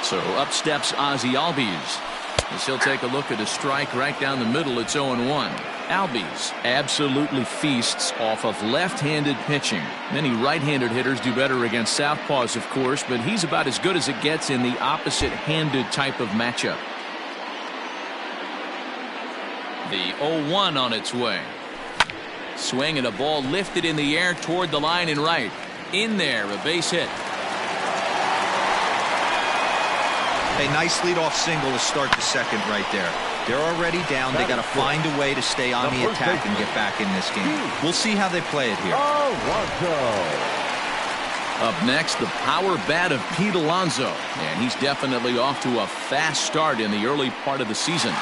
So up steps Ozzie Albies as he'll take a look at a strike right down the middle. It's 0-1. Albies absolutely feasts off of left-handed pitching. Many right-handed hitters do better against southpaws, of course, but he's about as good as it gets in the opposite-handed type of matchup. The 0-1 on its way. Swing and a ball lifted in the air toward the line and right. In there, a base hit. A nice leadoff single to start the second right there. They're already down. They got to find a way to stay on the attack and get back in this game. We'll see how they play it here. Up next, the power bat of Pete Alonso. And he's definitely off to a fast start in the early part of the season.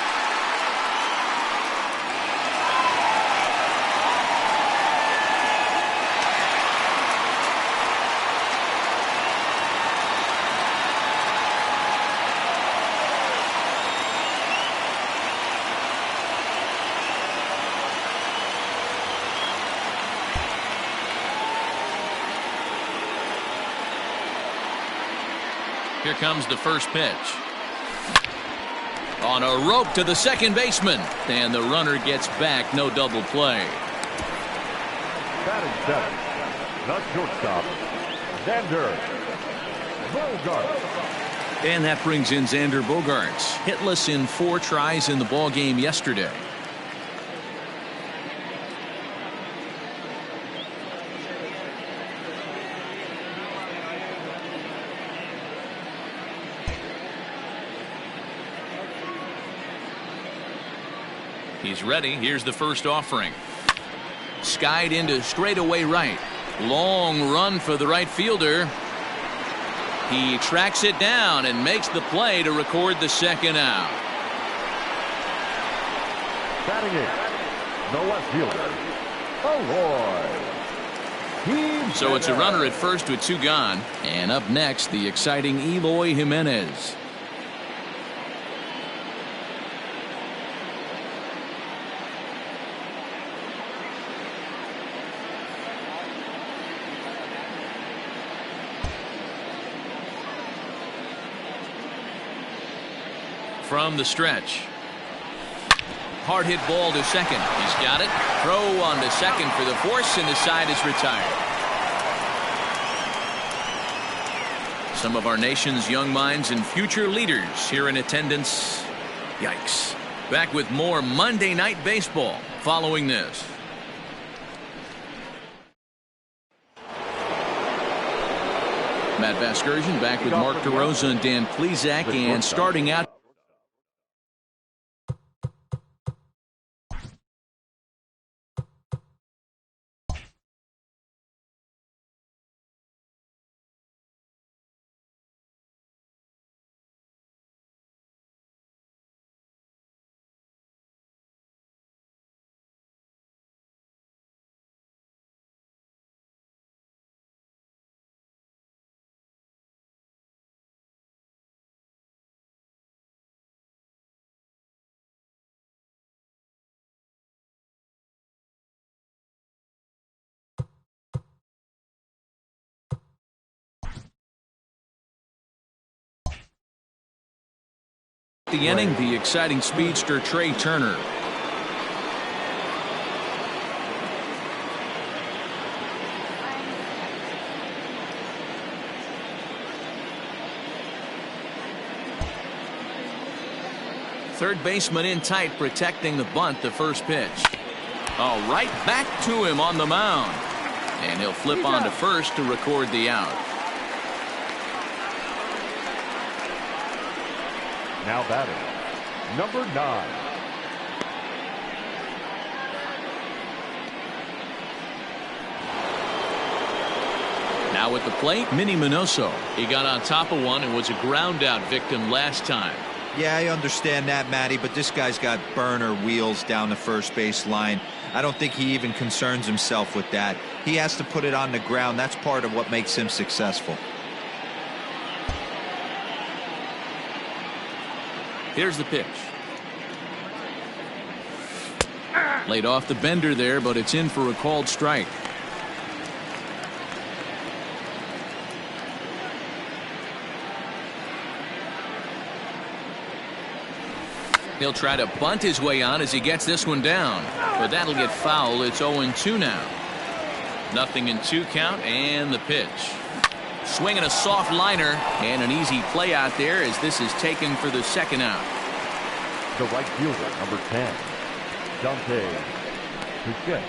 Here comes the first pitch. On a rope to the second baseman. And the runner gets back. No double play. Batting seven, the shortstop, Xander Bogaerts. And that brings in Xander Bogaerts. Hitless in 4 tries in the ballgame yesterday. He's ready. Here's the first offering. Skied into straightaway right. Long run for the right fielder. He tracks it down and makes the play to record the second out. Batting in, the left fielder, Eloy. So it's a runner at first with 2 gone. And up next, the exciting Eloy Jimenez. From the stretch. Hard hit ball to second. He's got it. Throw on to second for the force, and the side is retired. Some of our nation's young minds and future leaders here in attendance. Yikes. Back with more Monday Night Baseball following this. Matt Vasgersian back with Mark DeRosa and Dan Plesac, and starting out the inning, the exciting speedster Trey Turner. Third baseman in tight, protecting the bunt. The first pitch. Oh, right back to him on the mound. And he'll flip on to first to record the out. Now batting, number 9. Now at the plate, Minnie Minoso. He got on top of one and was a ground out victim last time. Yeah, I understand that, Matty, but this guy's got burner wheels down the first base line. I don't think he even concerns himself with that. He has to put it on the ground. That's part of what makes him successful. Here's the pitch. Laid off the bender there, but it's in for a called strike. He'll try to bunt his way on as he gets this one down. But that'll get foul. It's 0-2 now. 0-2 count and the pitch. Swinging a soft liner and an easy play out there as this is taken for the second out. The right fielder, number 10, Deathdude667's.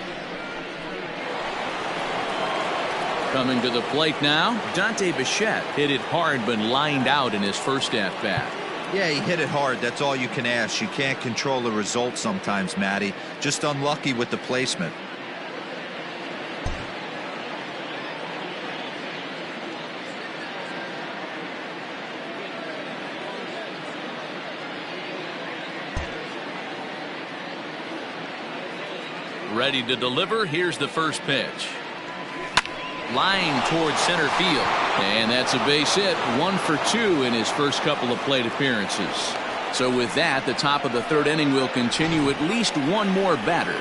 Coming to the plate now, Deathdude667's hit it hard but lined out in his first at-bat. Yeah, he hit it hard. That's all you can ask. You can't control the result sometimes, Matty. Just unlucky with the placement. Ready to deliver. Here's the first pitch. Line towards center field. And that's a base hit. 1 for 2 in his first couple of plate appearances. So with that, the top of the third inning will continue at least one more batter.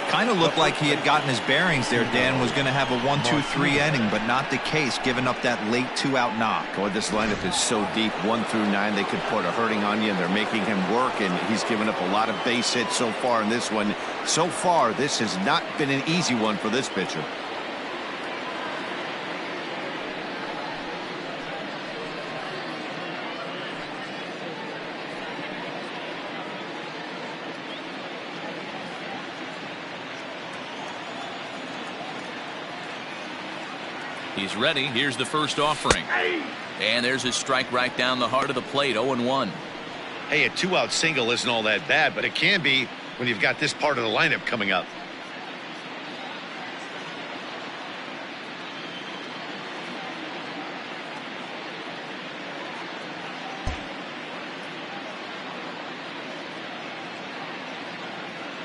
Kind of looked like he had gotten his bearings there, Dan. Was going to have a 1-2-3 inning, but not the case, giving up that late 2-out knock. Boy, this lineup is so deep, 1 through 9. They could put a hurting on you, and they're making him work, and he's given up a lot of base hits so far in this one. So far, this has not been an easy one for this pitcher. He's ready. Here's the first offering. And there's his strike right down the heart of the plate. 0-1. Hey, a 2-out single isn't all that bad, but it can be when you've got this part of the lineup coming up.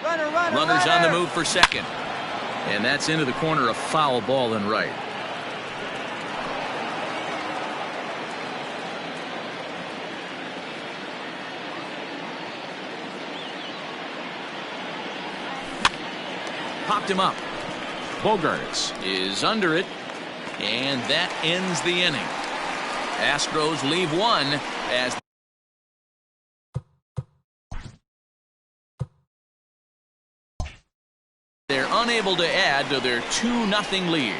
Runners on the move for second. And that's into the corner, a foul ball and right. Popped him up. Bogarts is under it. And that ends the inning. Astros leave one as they're unable to add to their 2-0 lead.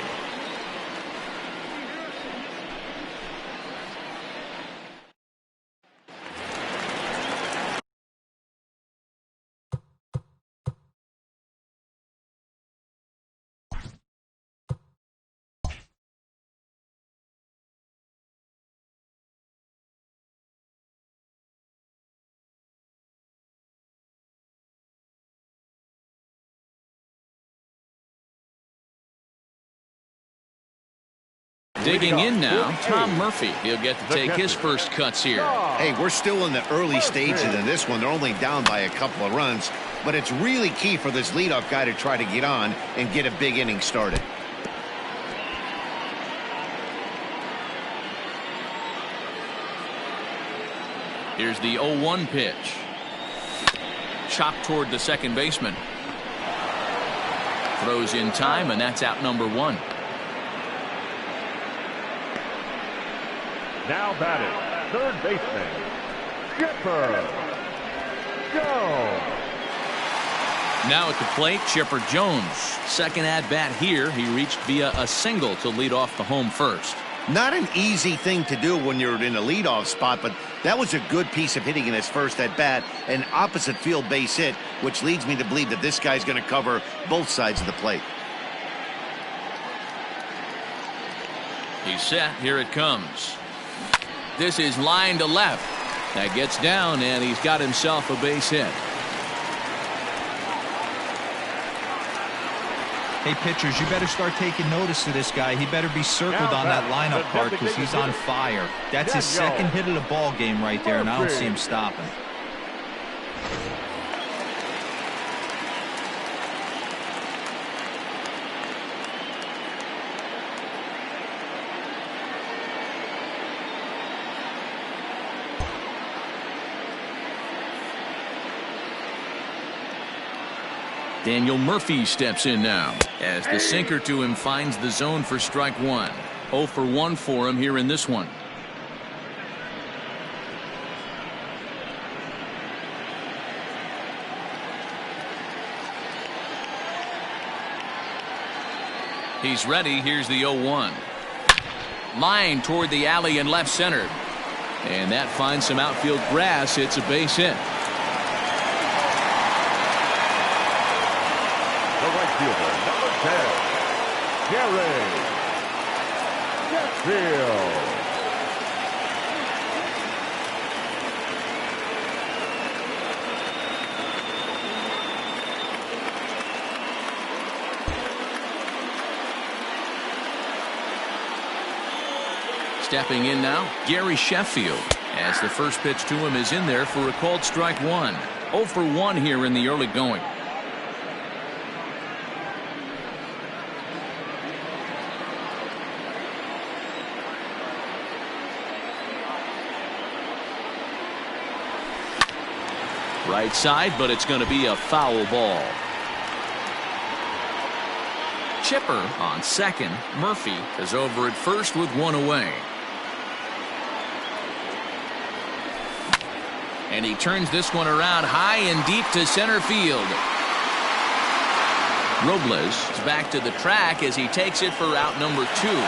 Digging in now, Tom Murphy. He'll get to take his first cuts here. Hey, we're still in the early stages of this one. They're only down by a couple of runs, but it's really key for this leadoff guy to try to get on and get a big inning started. Here's the 0-1 pitch. Chopped toward the second baseman. Throws in time, and that's out number 1. Now batting, third baseman, Chipper Jones. Now at the plate, Chipper Jones. Second at-bat here. He reached via a single to lead off the home first. Not an easy thing to do when you're in a leadoff spot, but that was a good piece of hitting in his first at-bat, an opposite field base hit, which leads me to believe that this guy's going to cover both sides of the plate. He's set. Here it comes. This is line to left. That gets down, and he's got himself a base hit. Hey, pitchers, you better start taking notice of this guy. He better be circled on that lineup card because he's on fire. That's his second hit of the ball game right there, and I don't see him stopping. Daniel Murphy steps in now as the sinker to him finds the zone for strike 1. 0 for 1 for him here in this one. He's ready. Here's the 0-1. Line toward the alley and left center. And that finds some outfield grass. It's a base hit. The right fielder, number 10, Gary Sheffield. Stepping in now, Gary Sheffield, as the first pitch to him is in there for a called strike one. 0 for 1 here in the early going. Right side, but it's going to be a foul ball. Chipper on second. Murphy is over at first with one away. And he turns this one around high and deep to center field. Robles is back to the track as he takes it for out number 2. Now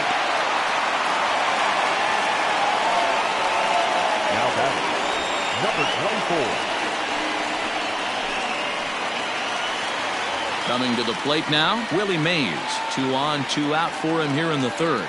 batting, number 24. Coming to the plate now, Willie Mays. 2 on, 2 out for him here in the third.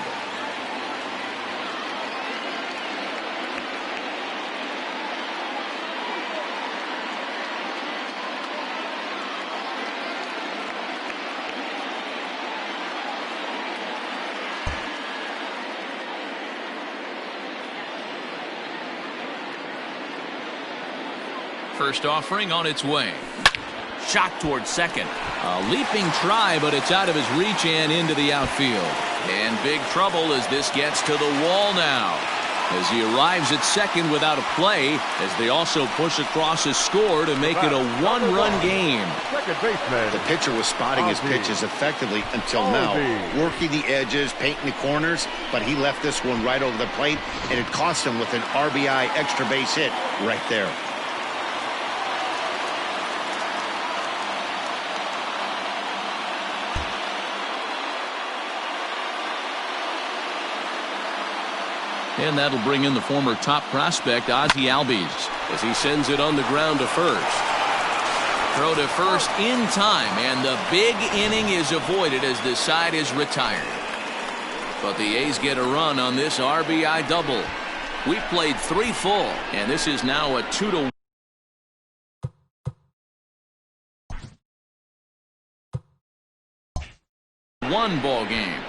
First offering on its way. Shot towards second. A leaping try, but it's out of his reach and into the outfield. And big trouble as this gets to the wall now, as he arrives at second without a play, as they also push across his score to make it a one-run game. Second baseman. The pitcher was spotting his pitches effectively until now, working the edges, painting the corners, but he left this one right over the plate, and it cost him with an RBI extra base hit right there. And that'll bring in the former top prospect, Ozzie Albies, as he sends it on the ground to first. Throw to first in time, and the big inning is avoided as the side is retired. But the A's get a run on this RBI double. We've played 3 full, and this is now a 2-1 ball game.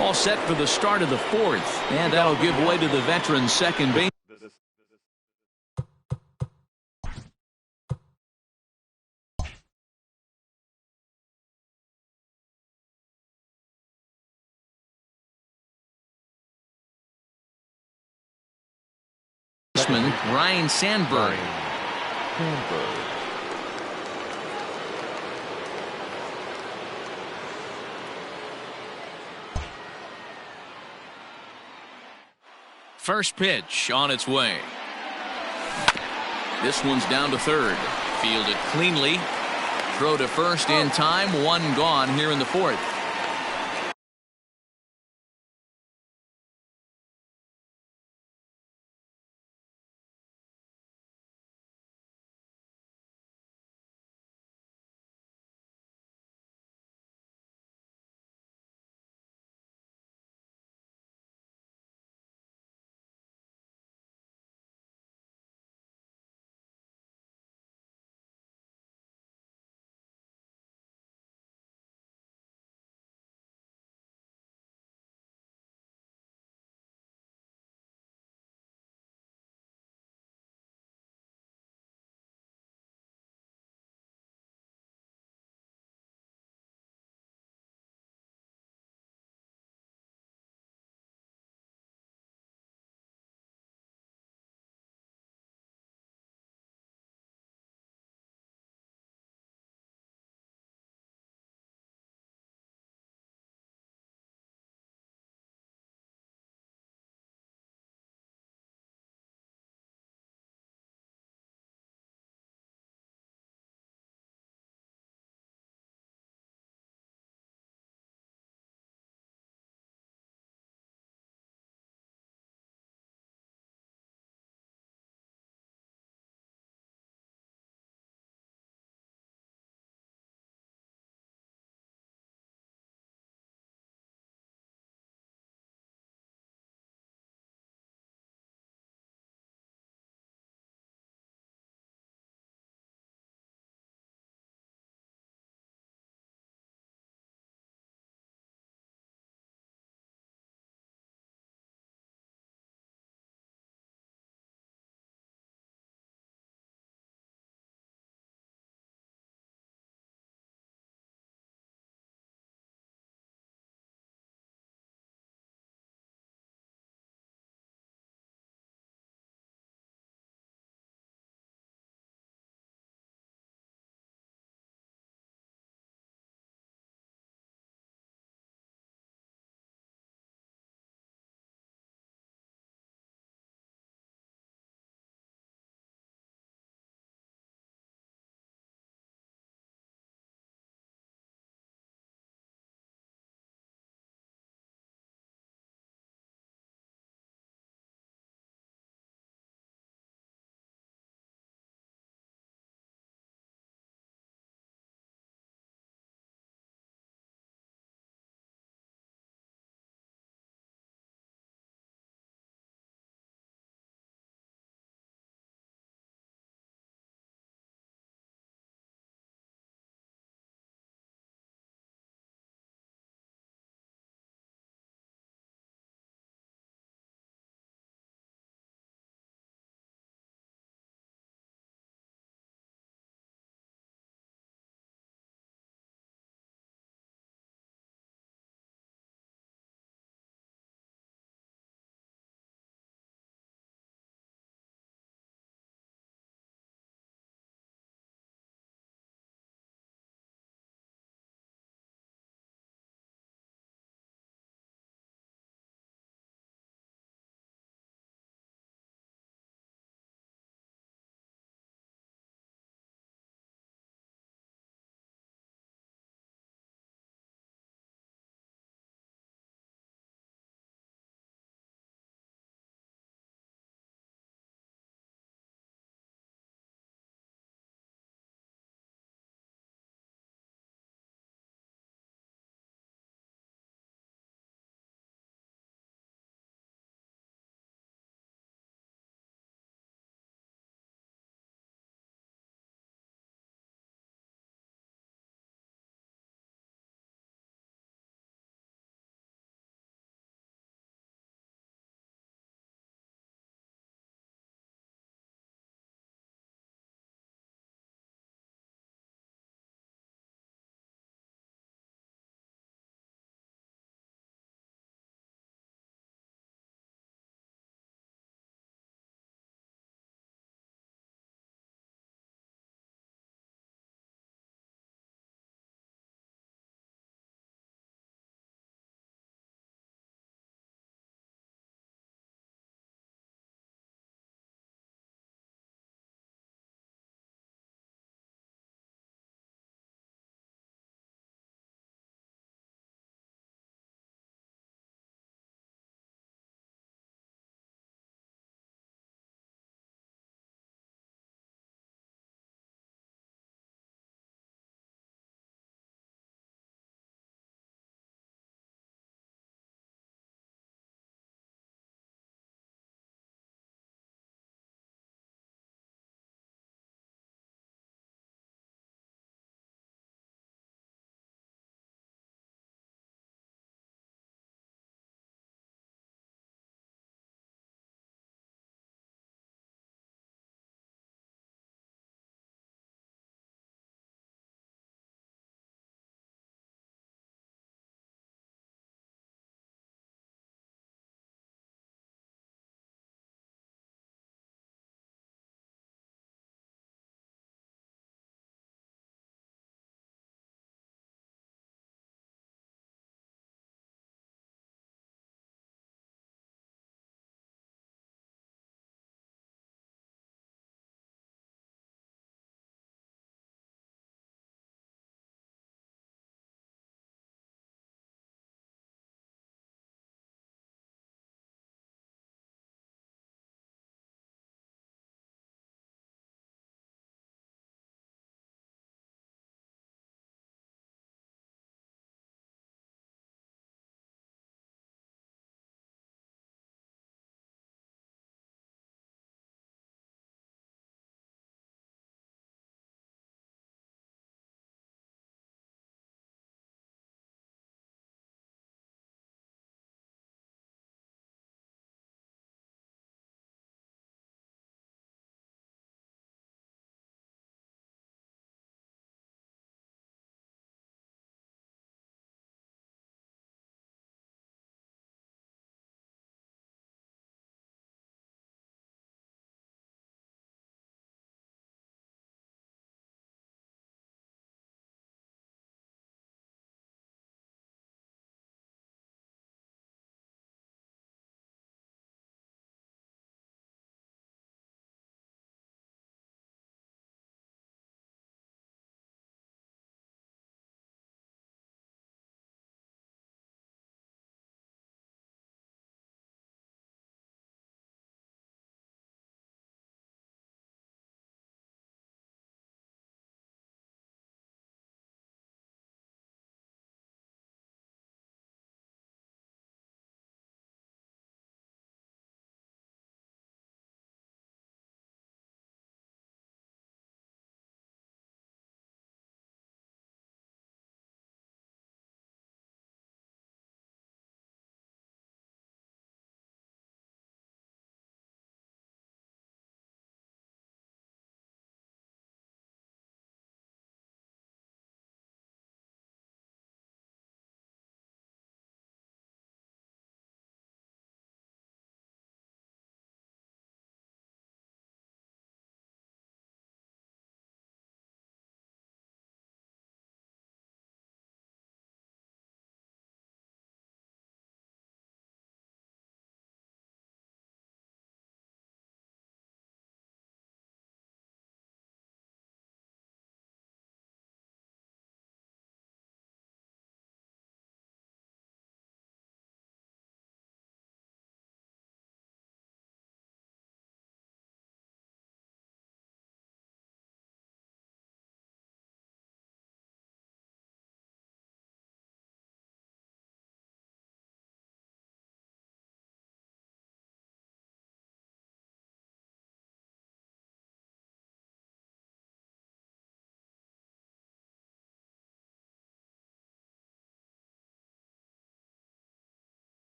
All set for the start of the fourth, and that'll give way to the veteran second base. Ryan Sandberg. First pitch on its way. This one's down to third. Fielded cleanly. Throw to first in time. 1 gone here in the fourth.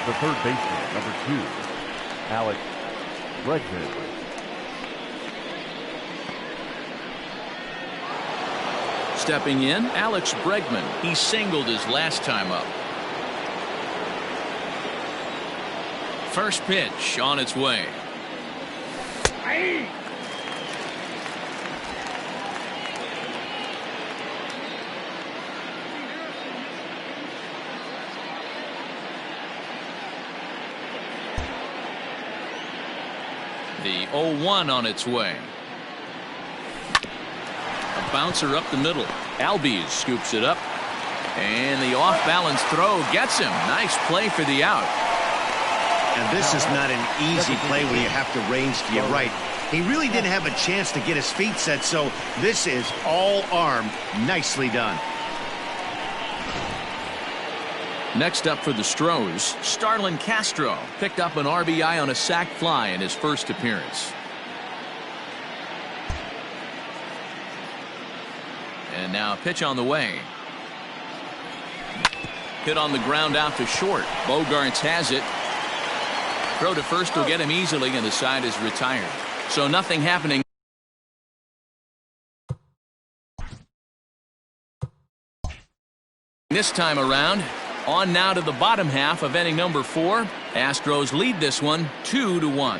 The third baseman, number 2, Alex Bregman. Stepping in, Alex Bregman. He singled his last time up. First pitch on its way. The 0-1 on its way. A bouncer up the middle. Albies scoops it up. And the off-balance throw gets him. Nice play for the out. And this is not an easy play when you have to range to your right. He really didn't have a chance to get his feet set, so this is all arm. Nicely done. Next up for the Stros, Starlin Castro picked up an RBI on a sac fly in his first appearance. And now a pitch on the way. Hit on the ground out to short. Bogarts has it. Throw to first will get him easily, and the side is retired. So nothing happening. This time around. On now to the bottom half of inning number 4. Astros lead this one 2-1.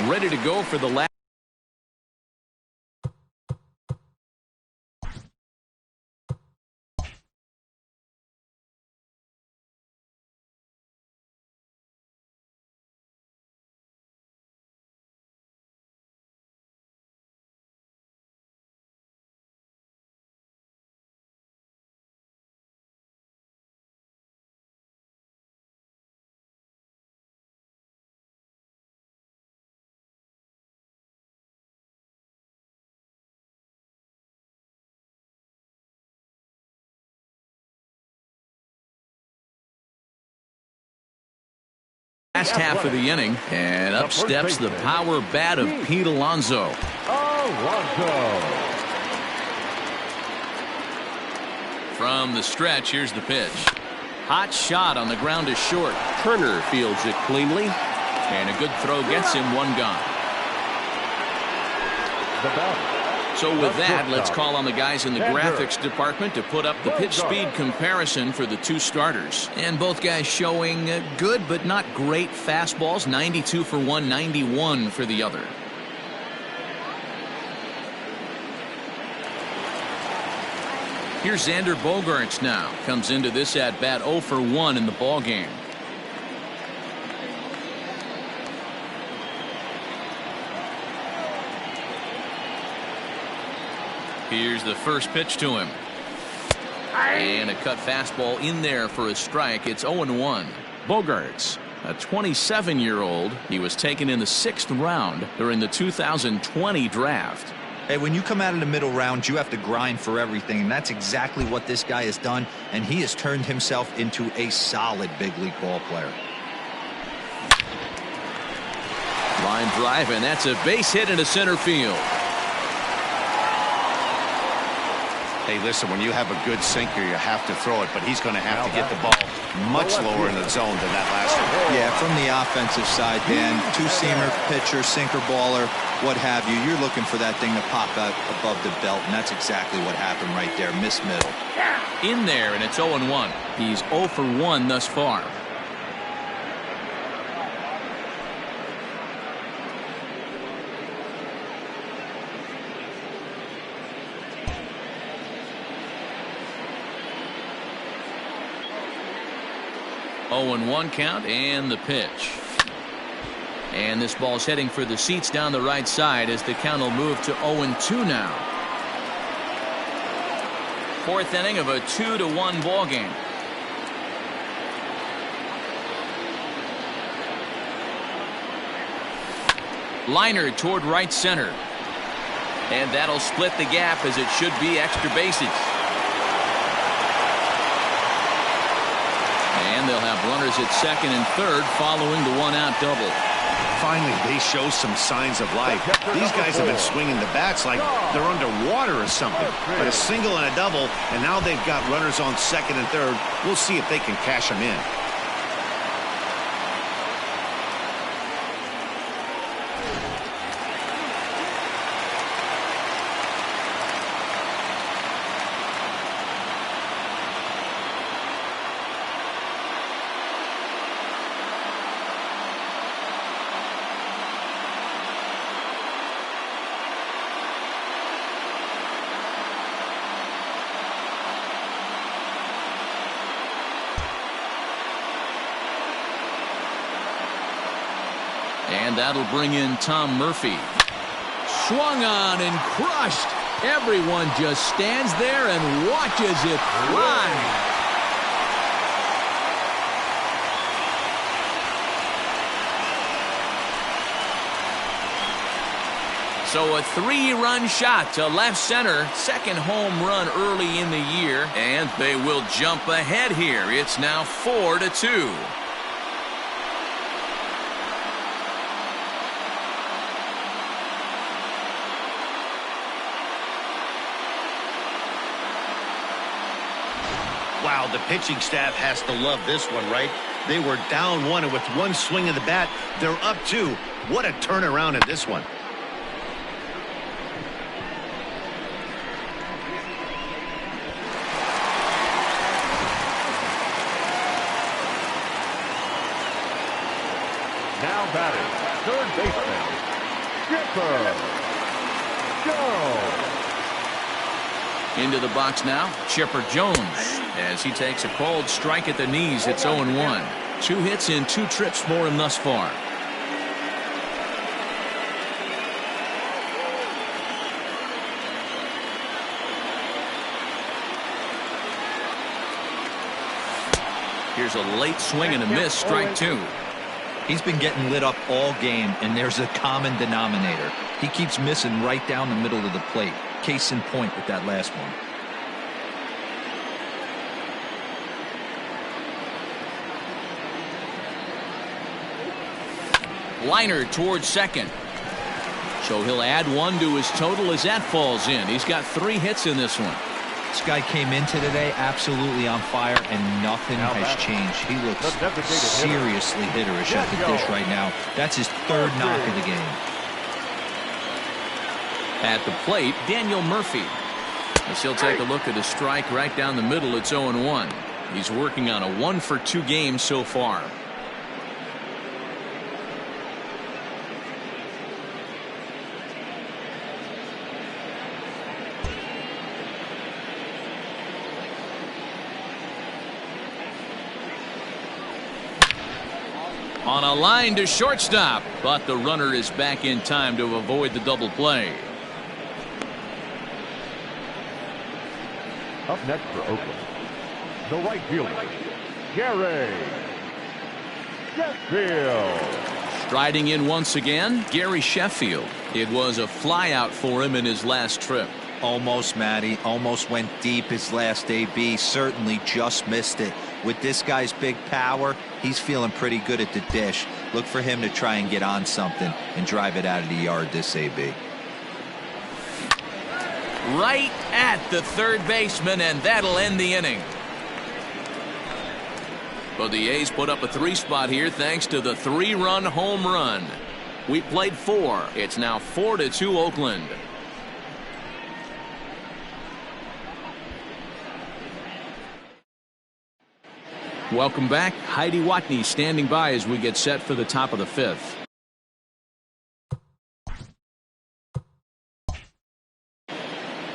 Ready to go for the last. Last half of the inning, and up steps the power bat of Pete Alonso. From the stretch, here's the pitch. Hot shot on the ground is short. Turner fields it cleanly, and a good throw gets him one gone. So with that, let's call on the guys in the graphics department to put up the pitch speed comparison for the two starters. And both guys showing good but not great fastballs. 92 for one, 91 for the other. Here's Xander Bogaerts now. Comes into this at bat 0 for 1 in the ball game. Here's the first pitch to him. And a cut fastball in there for a strike. It's 0-1. Bogaerts, a 27-year-old. He was taken in the 6th round during the 2020 draft. Hey, when you come out of the middle round, you have to grind for everything, and that's exactly what this guy has done, and he has turned himself into a solid big league ball player. Line drive, and that's a base hit into center field. Hey, listen, when you have a good sinker, you have to throw it, but he's going to have to get the ball much lower in the zone than that last one. Yeah, from the offensive side, Dan, two-seamer, pitcher, sinker baller, what have you, you're looking for that thing to pop out above the belt, and that's exactly what happened right there. Miss middle. In there, and it's 0-1. He's 0 for 1 thus far. And 1 count, and the pitch. And this ball's heading for the seats down the right side as the count will move to 0-2 now. 4th inning of a 2-1 ball game. Liner toward right center. And that'll split the gap as it should be extra bases. And they'll have runners at second and third following the 1-out double. Finally, they show some signs of life. These guys have been swinging the bats like they're underwater or something. But a single and a double, and now they've got runners on second and third. We'll see if they can cash them in. And that'll bring in Tom Murphy. Swung on and crushed. Everyone just stands there and watches it fly. So a 3-run shot to left center. Second home run early in the year. And they will jump ahead here. It's now 4-2. Wow, the pitching staff has to love this one, right? They were down 1, and with one swing of the bat, they're up 2. What a turnaround in this one. Now batting, third baseman, Chipper Jones. Into the box now, Chipper Jones. As he takes a cold strike at the knees, it's 0-1. 2 hits in 2 trips for him thus far. Here's a late swing and a miss, strike 2. He's been getting lit up all game, and there's a common denominator. He keeps missing right down the middle of the plate. Case in point with that last one. Liner towards second. So he'll add 1 to his total as that falls in. He's got 3 hits in this one. This guy came into today absolutely on fire, and nothing has changed. He looks seriously hitterish at the dish right now. That's his 3rd knock of the game. At the plate, Daniel Murphy. As he'll take a look at a strike right down the middle, it's 0-1. He's working on a 1-for-2 game so far. On a line to shortstop, but the runner is back in time to avoid the double play. Up next for Oakland, the right fielder, Gary Sheffield. Striding in once again, Gary Sheffield. It was a flyout for him in his last trip. Almost, Matty. Almost went deep his last AB. Certainly just missed it. With this guy's big power, he's feeling pretty good at the dish. Look for him to try and get on something and drive it out of the yard this AB. Right at the third baseman, and that'll end the inning. But the A's put up a 3 spot here thanks to the 3-run home run. We played 4. It's now 4-2 Oakland. Welcome back. Heidi Watney standing by as we get set for the top of the 5th.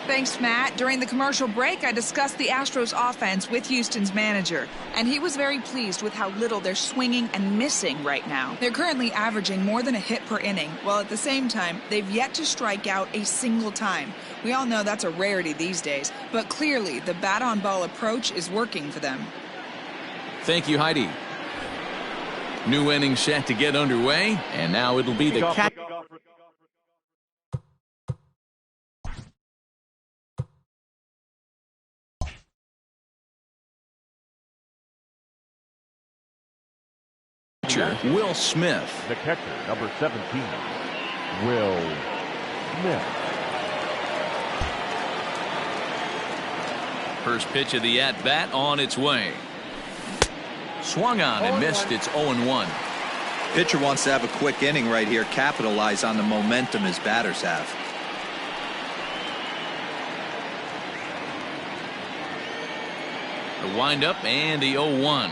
Thanks, Matt. During the commercial break, I discussed the Astros offense with Houston's manager, and he was very pleased with how little they're swinging and missing right now. They're currently averaging more than a hit per inning, while at the same time, they've yet to strike out a single time. We all know that's a rarity these days, but clearly the bat-on-ball approach is working for them. Thank you, Heidi. New inning set to get underway, and now it'll be the catch. pitcher, Will Smith. The catcher, number 17, Will Smith. First pitch of the at-bat on its way. Swung on and missed. It's 0-1. Pitcher wants to have a quick inning right here, capitalize on the momentum his batters have. The windup and the 0-1.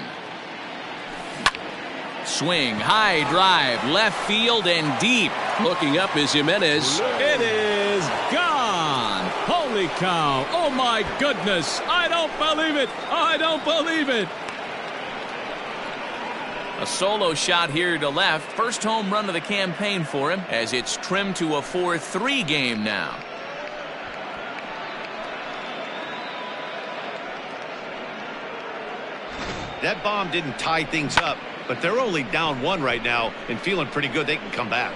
Swing, high drive, left field and deep. Looking up is Jimenez. It is gone. Holy cow. Oh my goodness. I don't believe it. I don't believe it. A solo shot here to left. First home run of the campaign for him as it's trimmed to a 4-3 game now. That bomb didn't tie things up, but they're only down 1 right now and feeling pretty good they can come back.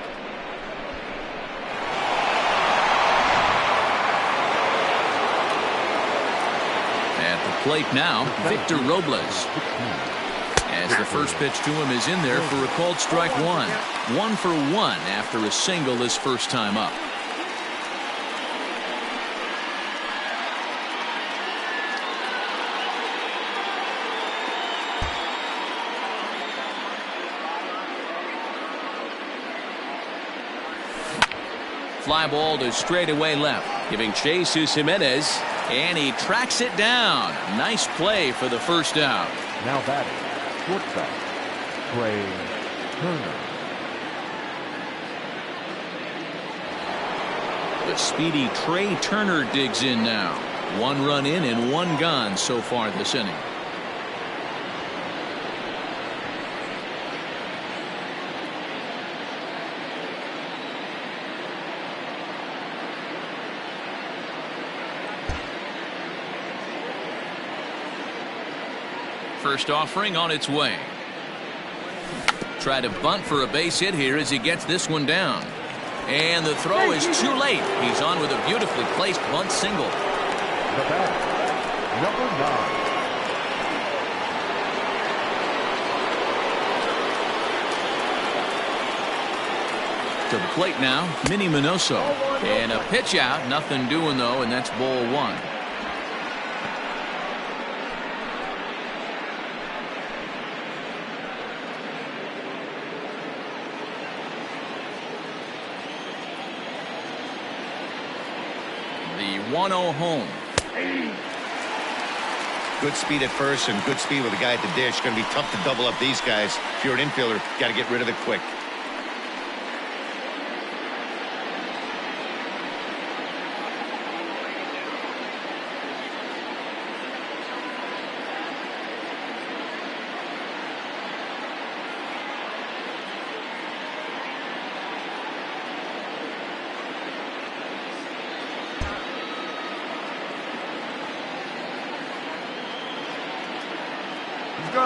At the plate now, Victor Robles. As the first pitch to him is in there for a called strike 1. 1 for 1 after a single his first time up. Fly ball to straightaway left, giving chase to Jimenez, and he tracks it down. Nice play for the first out. Now batting, shortstop, Trey Turner. The speedy Trey Turner digs in now. 1 run in and 1 gone so far this inning. First offering on its way. Try to bunt for a base hit here as he gets this one down. And the throw is too late. He's on with a beautifully placed bunt single. The batter, number 9. To the plate now, Minnie Minoso. And a pitch out. Nothing doing though, and that's ball 1. The 1-0 home. Good speed at first and good speed with the guy at the dish. Going to be tough to double up these guys. If you're an infielder, got to get rid of it quick.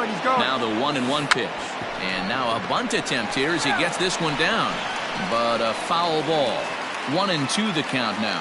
He's going. Now the 1-1 pitch. And now a bunt attempt here as he gets this one down. But a foul ball. 1-2 the count now.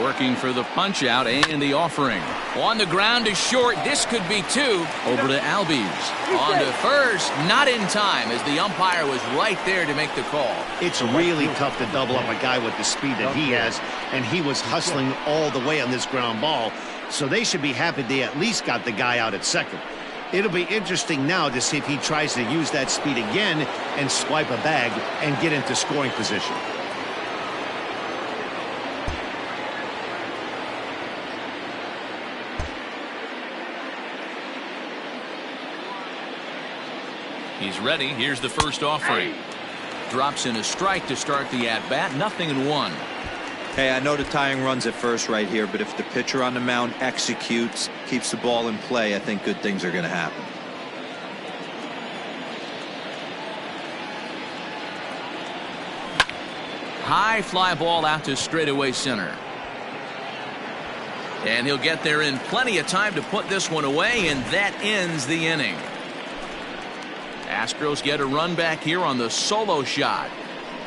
Working for the punch out and the offering. On the ground to short. This could be 2. Over to Albies. On to first. Not in time as the umpire was right there to make the call. It's really tough to double up a guy with the speed that he has, and he was hustling all the way on this ground ball. So they should be happy they at least got the guy out at second. It'll be interesting now to see if he tries to use that speed again and swipe a bag and get into scoring position. He's ready. Here's the first offering. Drops in a strike to start the at-bat. 0-1. Hey, I know the tying run's at first right here, but if the pitcher on the mound executes, keeps the ball in play, I think good things are going to happen. High fly ball out to straightaway center. And he'll get there in plenty of time to put this one away, and that ends the inning. Astros get a run back here on the solo shot.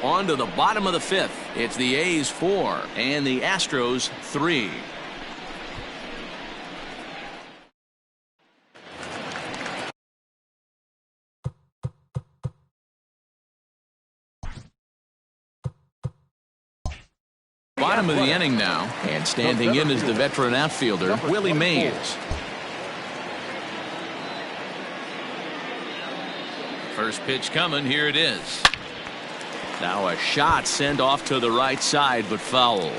On to the bottom of the 5th. It's the A's 4 and the Astros 3. bottom of the inning now, and standing in is the veteran outfielder, Willie Mays. First pitch coming, here it is. Now a shot sent off to the right side, but foul.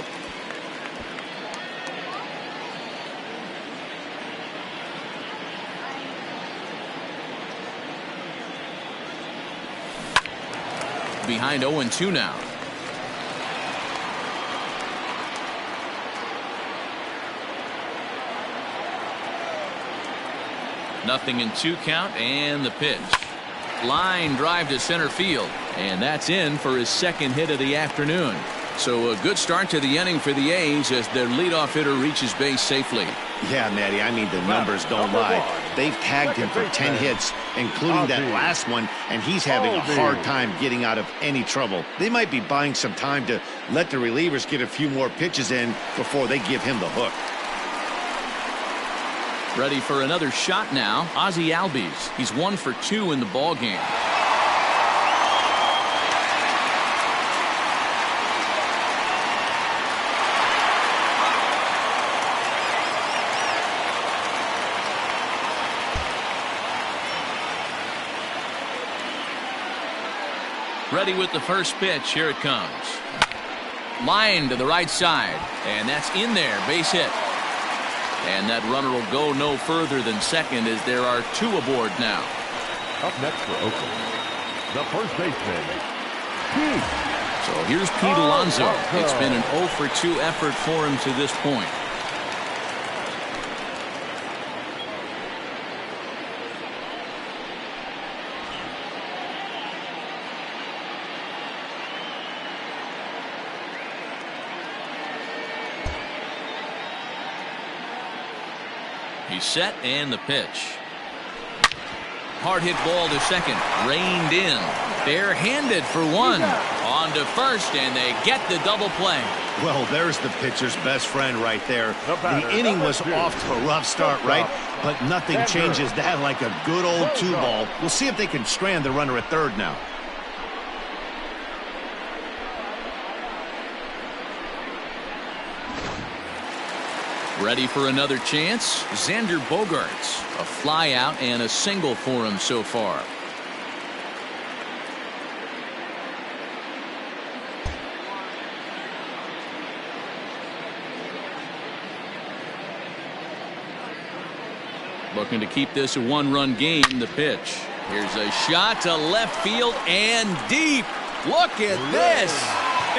Behind 0-2 now. Nothing in 2 count, and the pitch. Line drive to center field, and that's in for his second hit of the afternoon. So a good start to the inning for the A's as their leadoff hitter reaches base safely. Yeah, Matty, I mean, the numbers don't lie. They've tagged him for 10 hits, including that last one, and he's having a hard time getting out of any trouble. They might be buying some time to let the relievers get a few more pitches in before they give him the hook. Ready for another shot now, Ozzie Albies. He's 1 for 2 in the ball game. Ready with the first pitch. Here it comes. Line to the right side, and that's in there. Base hit. And that runner will go no further than second as there are 2 aboard now. Up next for Oakland, the first baseman, Pete. So here's Pete Alonso. It's been an 0 for 2 effort for him to this point. He's set, and the pitch. Hard hit ball to second. Reined in. Barehanded for 1. On to first, and they get the double play. Well, there's the pitcher's best friend right there. The inning was off to a rough start, right? But nothing changes that like a good old 2-ball. We'll see if they can strand the runner at third now. Ready for another chance? Xander Bogaerts. A fly out and a single for him so far. Looking to keep this a 1-run game. The pitch. Here's a shot to left field and deep. Look at this.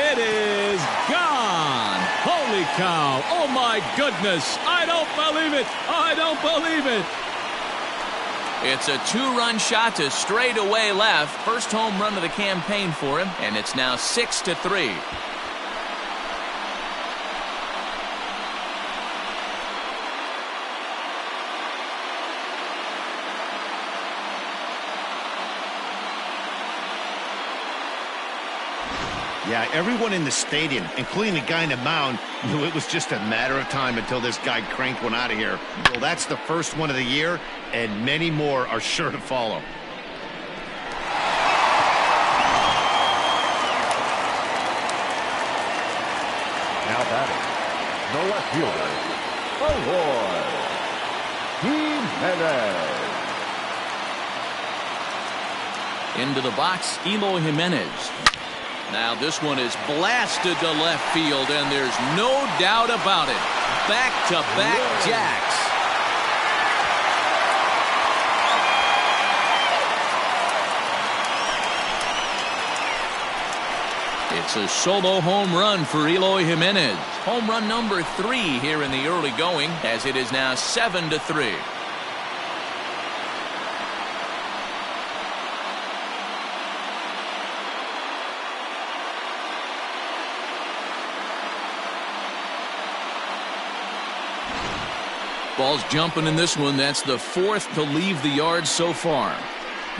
It is gone. Holy cow. Oh, my goodness. I don't believe it. I don't believe it. It's a 2-run shot to straightaway left. First home run of the campaign for him, and it's now 6-3. Yeah, everyone in the stadium, including the guy in the mound, knew it was just a matter of time until this guy cranked one out of here. Well, that's the first one of the year, and many more are sure to follow. Now batting, the left fielder, Eloy Jimenez. Into the box, Eloy Jimenez. Now this one is blasted to left field, and there's no doubt about it. Back-to-back jacks. It's a solo home run for Eloy Jimenez. Home run number 3 here in the early going, as it is now 7-3. Ball's jumping in this one. That's the 4th to leave the yard so far.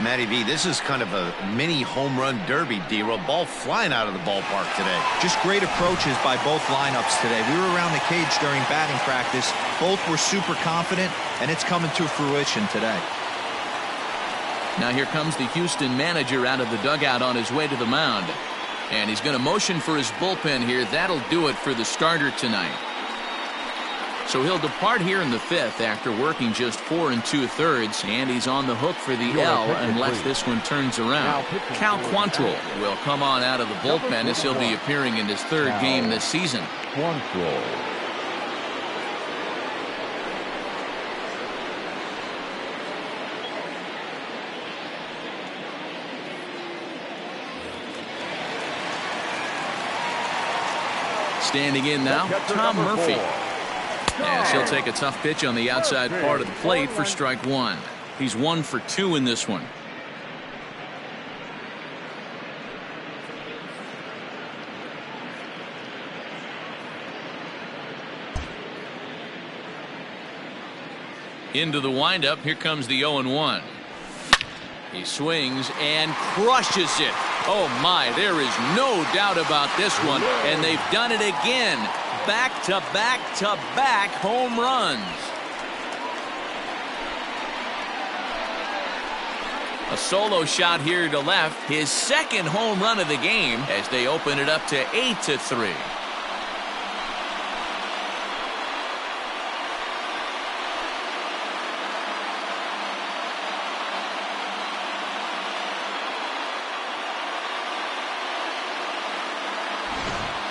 Matty V, this is kind of a mini home run derby, D-Roll. Ball flying out of the ballpark today. Just great approaches by both lineups today. We were around the cage during batting practice. Both were super confident, and it's coming to fruition today. Now here comes the Houston manager out of the dugout on his way to the mound. And he's going to motion for his bullpen here. That'll do it for the starter tonight. So he'll depart here in the fifth after working just 4 2/3, and he's on the hook for the L unless this one turns around. Cal Quantrill will come on out of the bullpen as he'll be appearing in his third game this season. Quantrill. Standing in now, Tom Murphy. As he'll take a tough pitch on the outside part of the plate for strike one. He's 1 for 2 in this one. Into the windup. Here comes the 0-1. He swings and crushes it. Oh my, there is no doubt about this one. And they've done it again. Back-to-back-to-back home runs. A solo shot here to left. His second home run of the game as they open it up to 8-3.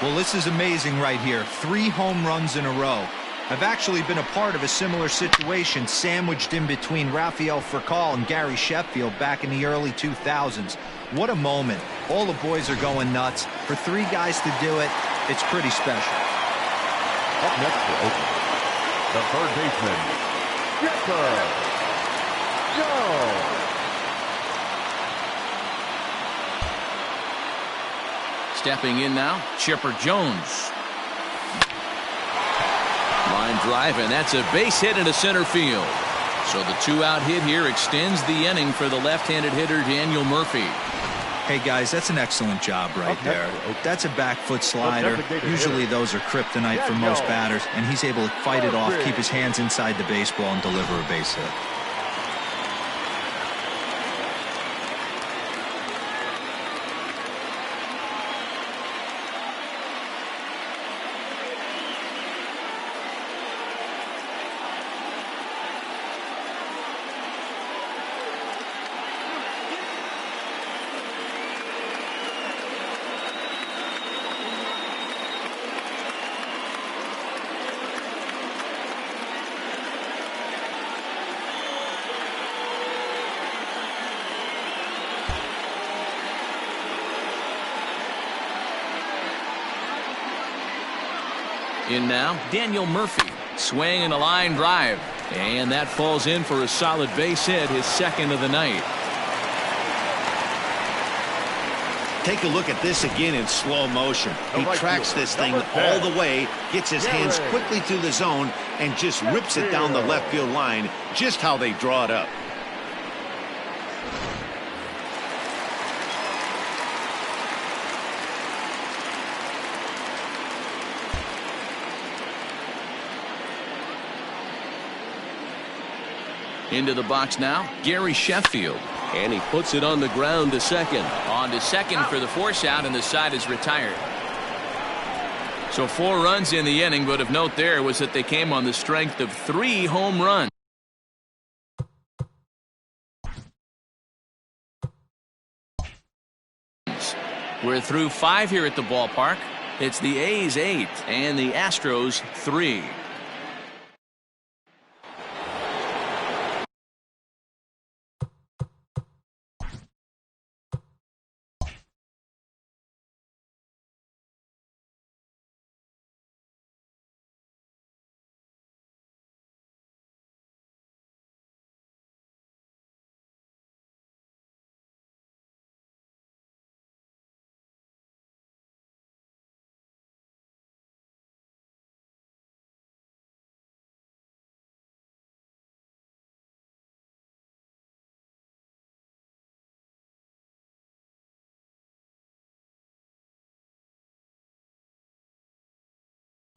Well, this is amazing right here. 3 home runs in a row. I've actually been a part of a similar situation sandwiched in between Rafael Furcal and Gary Sheffield back in the early 2000s. What a moment. All the boys are going nuts. For 3 guys to do it, it's pretty special. Up next for Oakland, the third baseman, Chipper Jones. Stepping in now, Chipper Jones. Line drive, and that's a base hit into center field. So the 2-out hit here extends the inning for the left-handed hitter Daniel Murphy. Hey guys, that's an excellent job right there. That's a back foot slider. Usually those are kryptonite for most batters, and he's able to fight it off, keep his hands inside the baseball, and deliver a base hit. In now, Daniel Murphy. Swing and a line drive. And that falls in for a solid base hit, his second of the night. Take a look at this again in slow motion. He tracks this thing all the way, gets his hands quickly through the zone, and just rips it down the left field line, just how they draw it up. Into the box now, Gary Sheffield. And he puts it on the ground to second. On to second for the force out, and the side is retired. So 4 runs in the inning, but of note there was that they came on the strength of 3 home runs. We're through 5 here at the ballpark. It's the A's 8 and the Astros 3.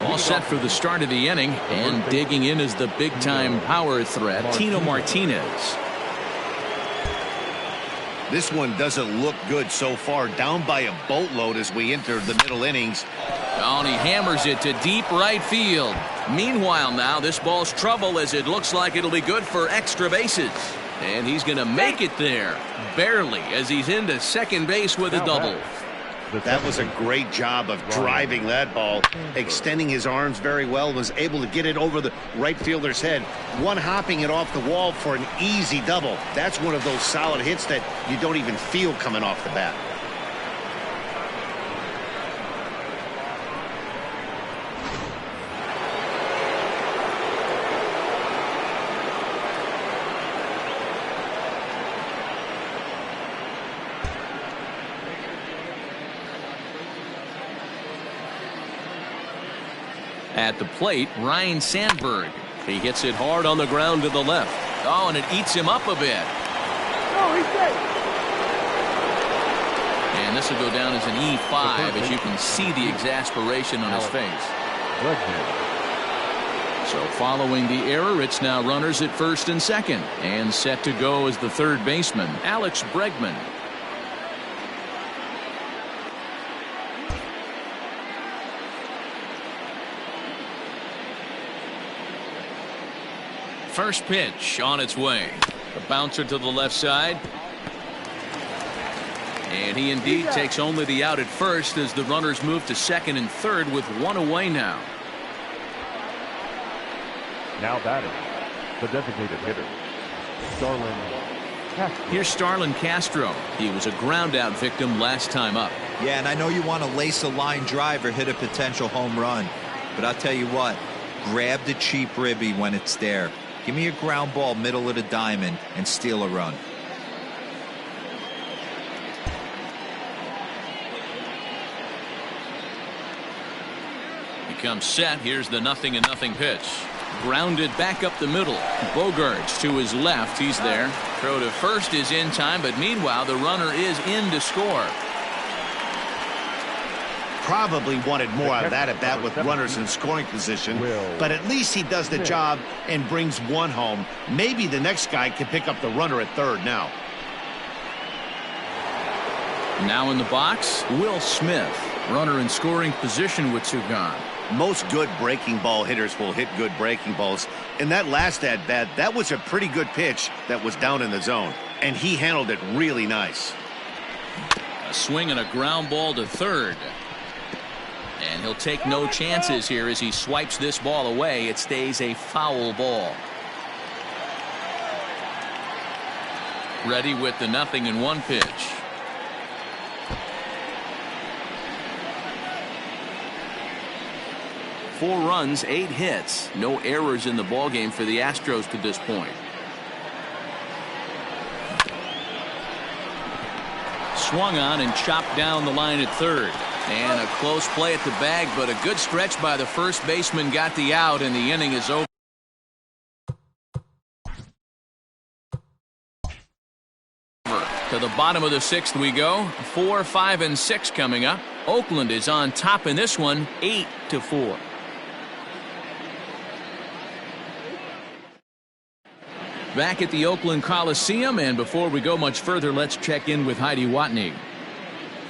All set for the start of the inning, and digging in is the big-time power threat, Tino Martinez. This one doesn't look good so far. Down by a boatload as we enter the middle innings. Oh, and he hammers it to deep right field. Meanwhile now, this ball's trouble as it looks like it'll be good for extra bases. And he's going to make it there, barely, as he's into second base with a double. That was a great job of driving that ball, extending his arms very well, was able to get it over the right fielder's head, one-hopping it off the wall for an easy double. That's one of those solid hits that you don't even feel coming off the bat. At the plate, Ryan Sandberg. He hits it hard on the ground to the left. Oh, and it eats him up a bit. And this will go down as an E5 as you can see the exasperation on his face. So following the error, it's now runners at first and second. And set to go as the third baseman, Alex Bregman. First pitch on its way. A bouncer to the left side. And he indeed takes only the out at first as the runners move to second and third with one away now. Now batting, the designated hitter, Starlin Castro. Here's Starlin Castro. He was a ground out victim last time up. Yeah, and I know you want to lace a line drive or hit a potential home run, but I'll tell you what, grab the cheap ribby when it's there. Give me a ground ball middle of the diamond and steal a run. He comes set. Here's the 0-0 pitch. Grounded back up the middle. Bogarts to his left. He's there. Throw to first is in time, but meanwhile the runner is in to score. Probably wanted more out of that at bat with runners in scoring position, but at least he does the job and brings one home. Maybe the next guy can pick up the runner at third now. Now in the box, Will Smith. Runner in scoring position with two gone. Most good breaking ball hitters will hit good breaking balls. In that last at bat, that was a pretty good pitch that was down in the zone, and he handled it really nice. A swing and a ground ball to third. And he'll take no chances here as he swipes this ball away. It stays a foul ball. Ready with the 0-1 pitch. Four runs, 8 hits. No errors in the ballgame for the Astros to this point. Swung on and chopped down the line at third. And a close play at the bag, but a good stretch by the first baseman got the out, and the inning is over. To the bottom of the 6th we go. 4, 5, and 6 coming up. Oakland is on top in this one, 8-4. Back at the Oakland Coliseum, and before we go much further, let's check in with Heidi Watney.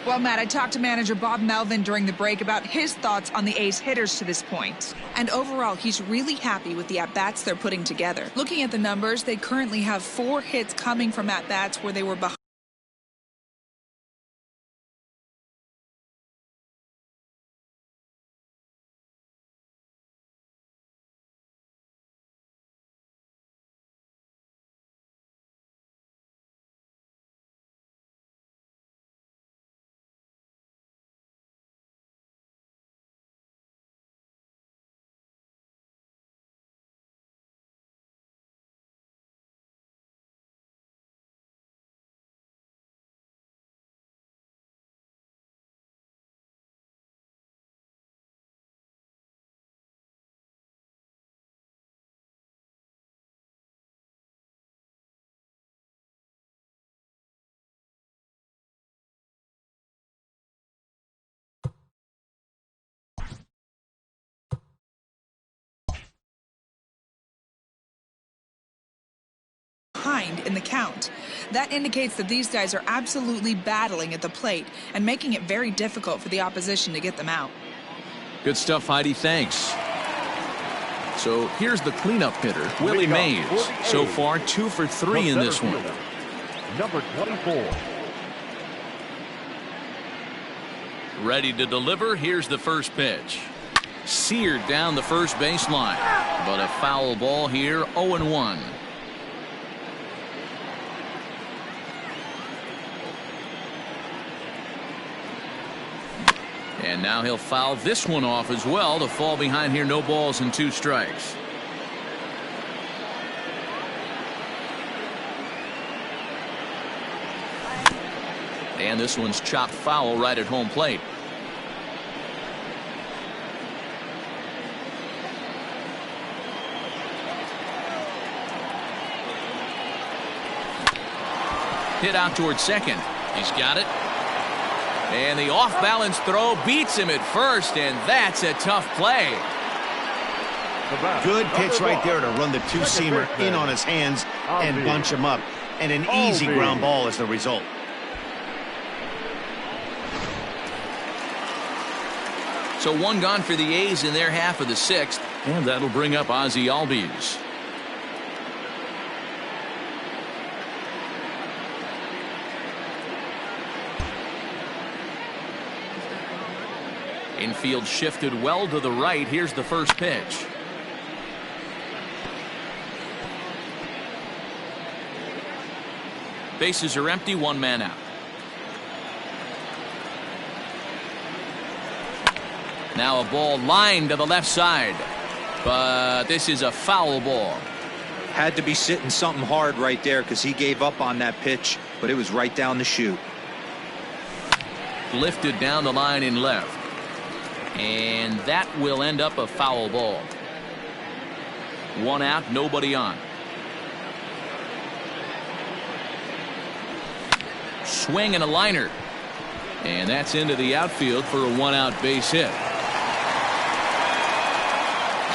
Well, Matt, I talked to manager Bob Melvin during the break about his thoughts on the A's hitters to this point. And overall, he's really happy with the at-bats they're putting together. Looking at the numbers, they currently have 4 hits coming from at-bats where they were behind. behind in the count. That indicates that these guys are absolutely battling at the plate and making it very difficult for the opposition to get them out. Good stuff, Heidi. Thanks. So here's the cleanup hitter, Willie Mays. So far, 2 for 3 in this one. Number 24. Ready to deliver. Here's the first pitch. Seared down the first baseline. But a foul ball here, 0-1. And now he'll foul this one off as well to fall behind here. No balls and 2 strikes. And this one's chopped foul right at home plate. Hit out towards second. He's got it. And the off-balance throw beats him at first, and that's a tough play. Good pitch right there to run the two-seamer in on his hands and bunch him up. And an easy ground ball is the result. So 1 gone for the A's in their half of the 6th, and that'll bring up Ozzie Albies. Infield shifted well to the right. Here's the first pitch. Bases are empty, 1 man out. Now a ball lined to the left side, but this is a foul ball. Had to be sitting something hard right there because he gave up on that pitch, but it was right down the chute. Lifted down the line in left. And that will end up a foul ball. 1 out, nobody on. Swing and a liner. And that's into the outfield for a 1-out base hit.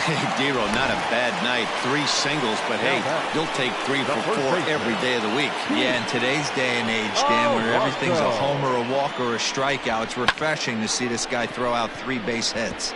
Hey, Dero, not a bad night. 3 singles, but hey, you'll take 3 for 4 every day of the week. Yeah, in today's day and age, Dan, where everything's a homer, a walk, or a strikeout, it's refreshing to see this guy throw out 3 base hits.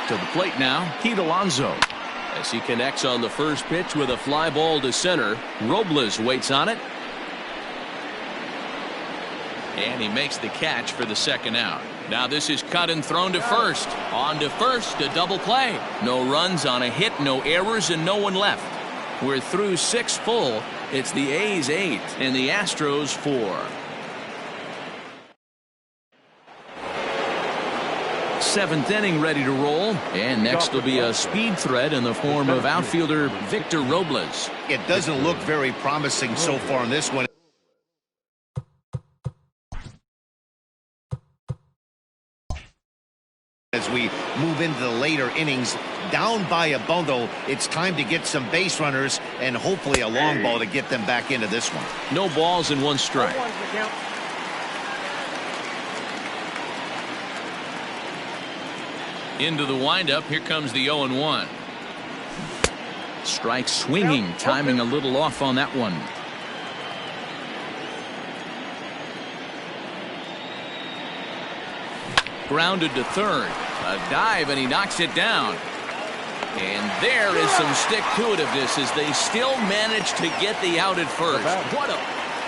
To the plate now, Pete Alonso. As he connects on the first pitch with a fly ball to center. Robles waits on it. And he makes the catch for the 2nd out. Now this is cut and thrown to first. On to first, a double play. No runs on a hit, no errors, and no one left. We're through 6 full. It's the A's 8 and the Astros 4. 7th inning ready to roll, and next will be a speed threat in the form of outfielder Victor Robles. It doesn't look very promising so far in this one. As we move into the later innings, down by a bundle, it's time to get some base runners and hopefully a long ball to get them back into this one. No balls and 1 strike. Into the windup. Here comes the 0-1. Strike swinging, timing a little off on that one. Grounded to third. A dive, and he knocks it down. And there is some stick-to-itiveness as they still manage to get the out at first.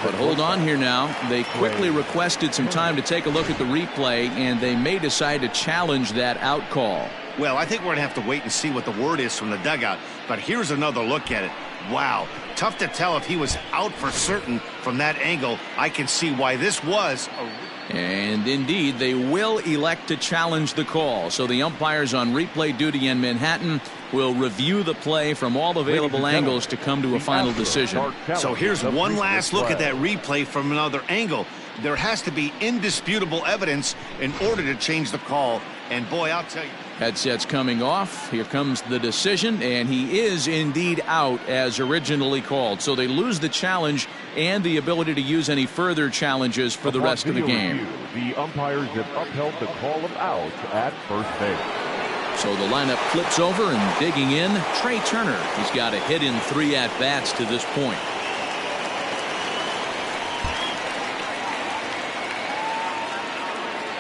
But hold on here now. They quickly requested some time to take a look at the replay, and they may decide to challenge that out call. Well, I think we're going to have to wait and see what the word is from the dugout. But here's another look at it. Wow. Tough to tell if he was out for certain from that angle. I can see why this was a... And indeed, they will elect to challenge the call. So the umpires on replay duty in Manhattan will review the play from all available angles to come to a final decision. So here's one last look at that replay from another angle. there has to be indisputable evidence in order to change the call. And boy, I'll tell you. Headset's coming off. Here comes the decision, and he is indeed out as originally called. So they lose the challenge and the ability to use any further challenges for the rest of the game. The umpires have upheld the call of out at first base. So the lineup flips over, and digging in, Trey Turner. He's got a hit in 3 at-bats to this point.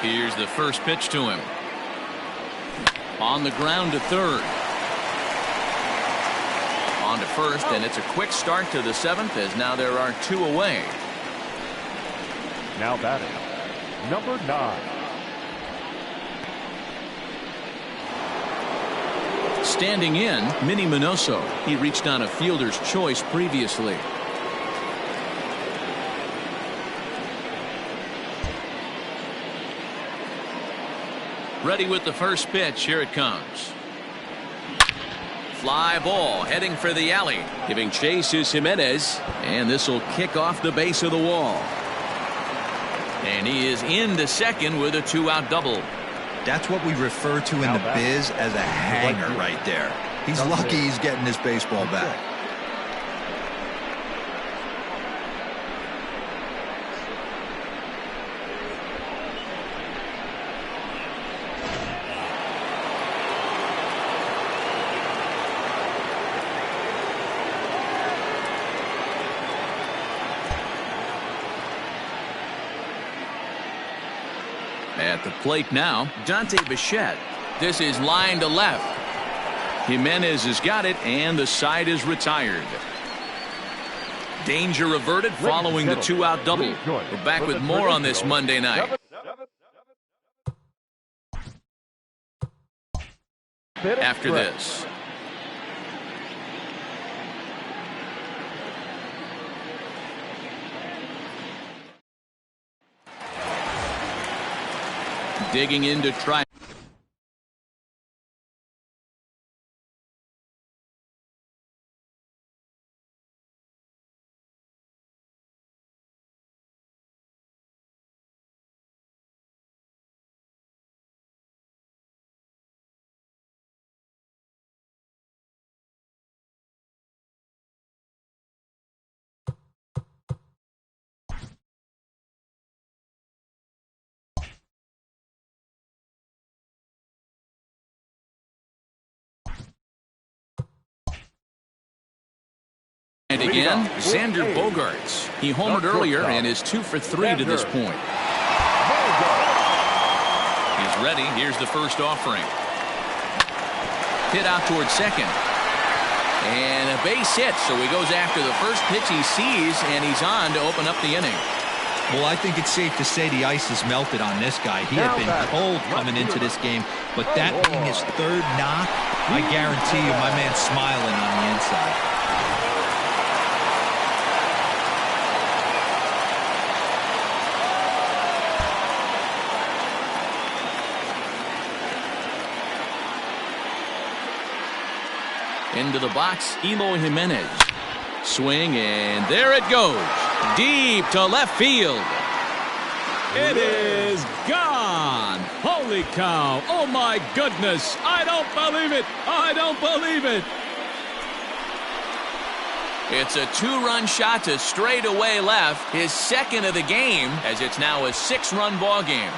Here's the first pitch to him. On the ground to third. On to first, and it's a quick start to the 7th, as now there are 2 away. Now batting, number 9. Standing in, Minnie Minoso. He reached on a fielder's choice previously. Ready with the first pitch. Here it comes. Fly ball heading for the alley. Giving chase is Jimenez. And this will kick off the base of the wall. And he is into second with a 2-out double. That's what we refer to in the biz as a hanger right there. He's lucky he's getting this baseball back. At the plate now, Dante Bichette. This is line to left. Jimenez has got it, and the side is retired. Danger averted following the 2-out double. We're back with more on this Monday night. After this. Digging in to try. And again, Xander Bogaerts. He homered earlier and is 2 for 3 to this point. He's ready. Here's the first offering. Hit out towards second. And a base hit, so he goes after the first pitch he sees, and he's on to open up the inning. Well, I think it's safe to say the ice has melted on this guy. He had been cold coming into this game, but that being his 3rd knock, I guarantee you my man's smiling on the inside. Into the box, Eloy Jimenez. Swing, and there it goes. Deep to left field. It is gone. Holy cow. Oh, my goodness. I don't believe it. I don't believe it. It's a 2-run shot to straightaway left, his 2nd of the game, as it's now a 6-run ball game.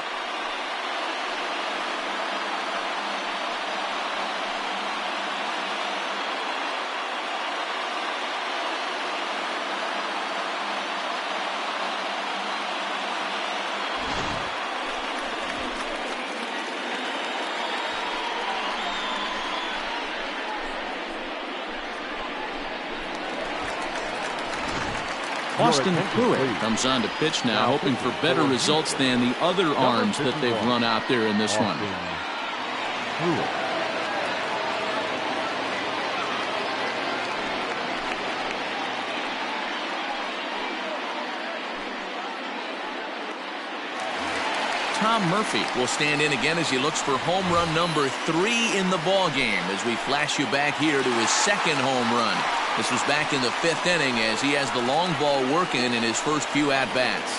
Austin Pruitt comes on to pitch now, hoping for better results than the other arms that they've run out there in this one. Tom Murphy will stand in again as he looks for home run number 3 in the ball game, as we flash you back here to his 2nd home run. This was back in the 5th inning, as he has the long ball working in his first few at-bats.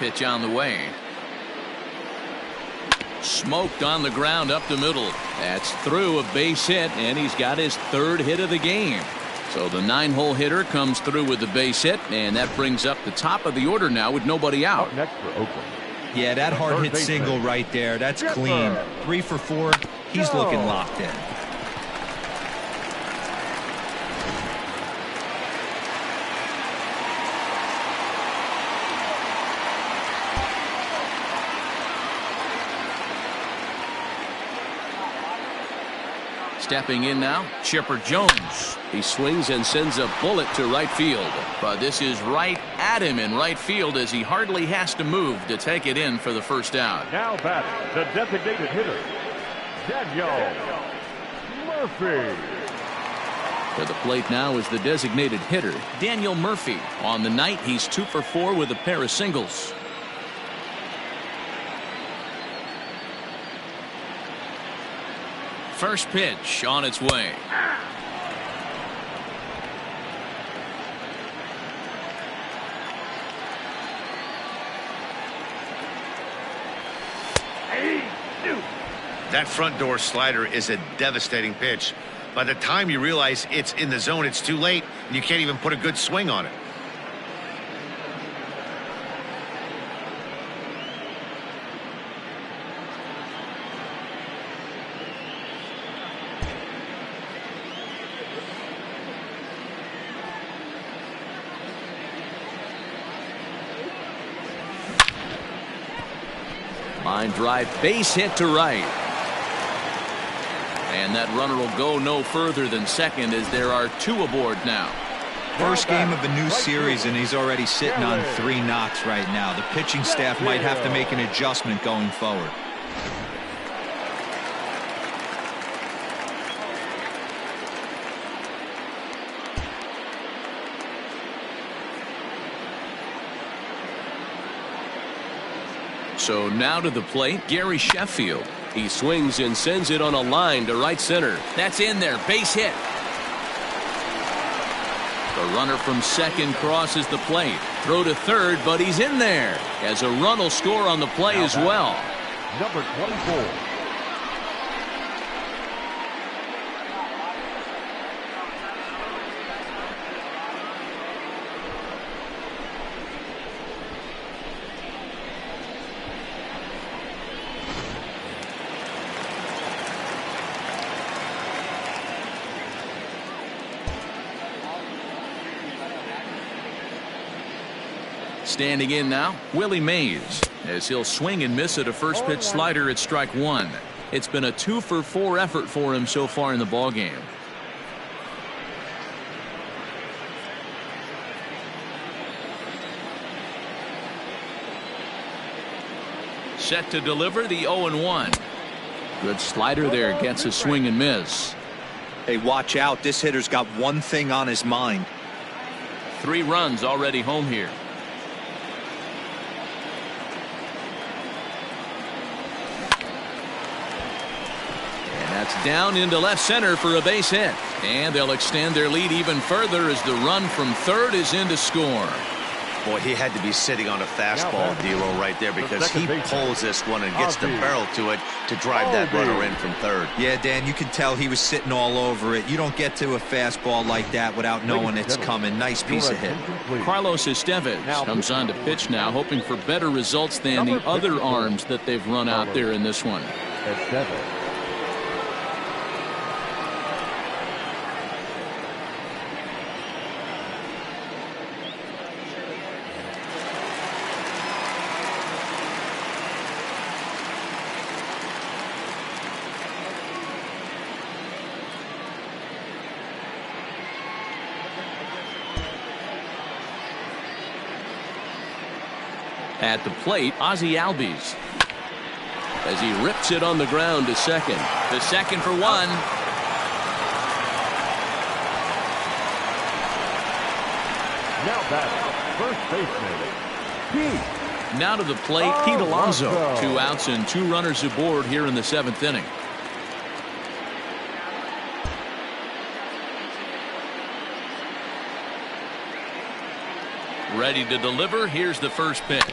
Pitch on the way. Smoked on the ground up the middle. That's through, a base hit, and he's got his 3rd hit of the game. So the 9-hole hitter comes through with the base hit, and that brings up the top of the order now with nobody out. Up next for Oakland. Yeah, that hard hit single right there. That's clean. 3 for 4. He's looking locked in. Stepping in now, Chipper Jones. He swings and sends a bullet to right field. But this is right at him in right field as he hardly has to move to take it in for the first out. Now batting, the designated hitter, Daniel Murphy. To the plate now is the designated hitter, Daniel Murphy. On the night, he's 2 for 4 with a pair of singles. First pitch on its way. That front door slider is a devastating pitch. By the time you realize it's in the zone, it's too late, and you can't even put a good swing on it. Line drive, base hit to right. And that runner will go no further than second as there are 2 aboard now. First game of a new series, and he's already sitting on 3 knocks right now. The pitching staff might have to make an adjustment going forward. So now to the plate, Gary Sheffield. He swings and sends it on a line to right center. That's in there, base hit. The runner from second crosses the plate. Throw to third, but he's in there. As a run will score on the play as well. Number 24. Standing in now, Willie Mays, as he'll swing and miss at a first pitch slider at strike 1. It's been a 2 for 4 effort for him so far in the ballgame. Set to deliver the 0-1. Good slider there, gets a swing and miss. Hey, watch out. This hitter's got one thing on his mind. 3 runs already home here. That's down into left center for a base hit. And they'll extend their lead even further as the run from third is in to score. Boy, he had to be sitting on a fastball, D'Lo, right there, because he pulls this one and gets the barrel to it to drive that runner in from third. Yeah, Dan, you can tell he was sitting all over it. You don't get to a fastball like that without knowing it's coming. Nice piece of hit. Carlos Estevez comes on to pitch now, hoping for better results than the other arms that they've run out there in this one. Estevez. At the plate, Ozzie Albies. As he rips it on the ground to second. To second for 1. Now batting, first baseman, Pete. Now to the plate, Pete Alonso. 2 outs and 2 runners aboard here in the 7th inning. Ready to deliver. Here's the first pitch.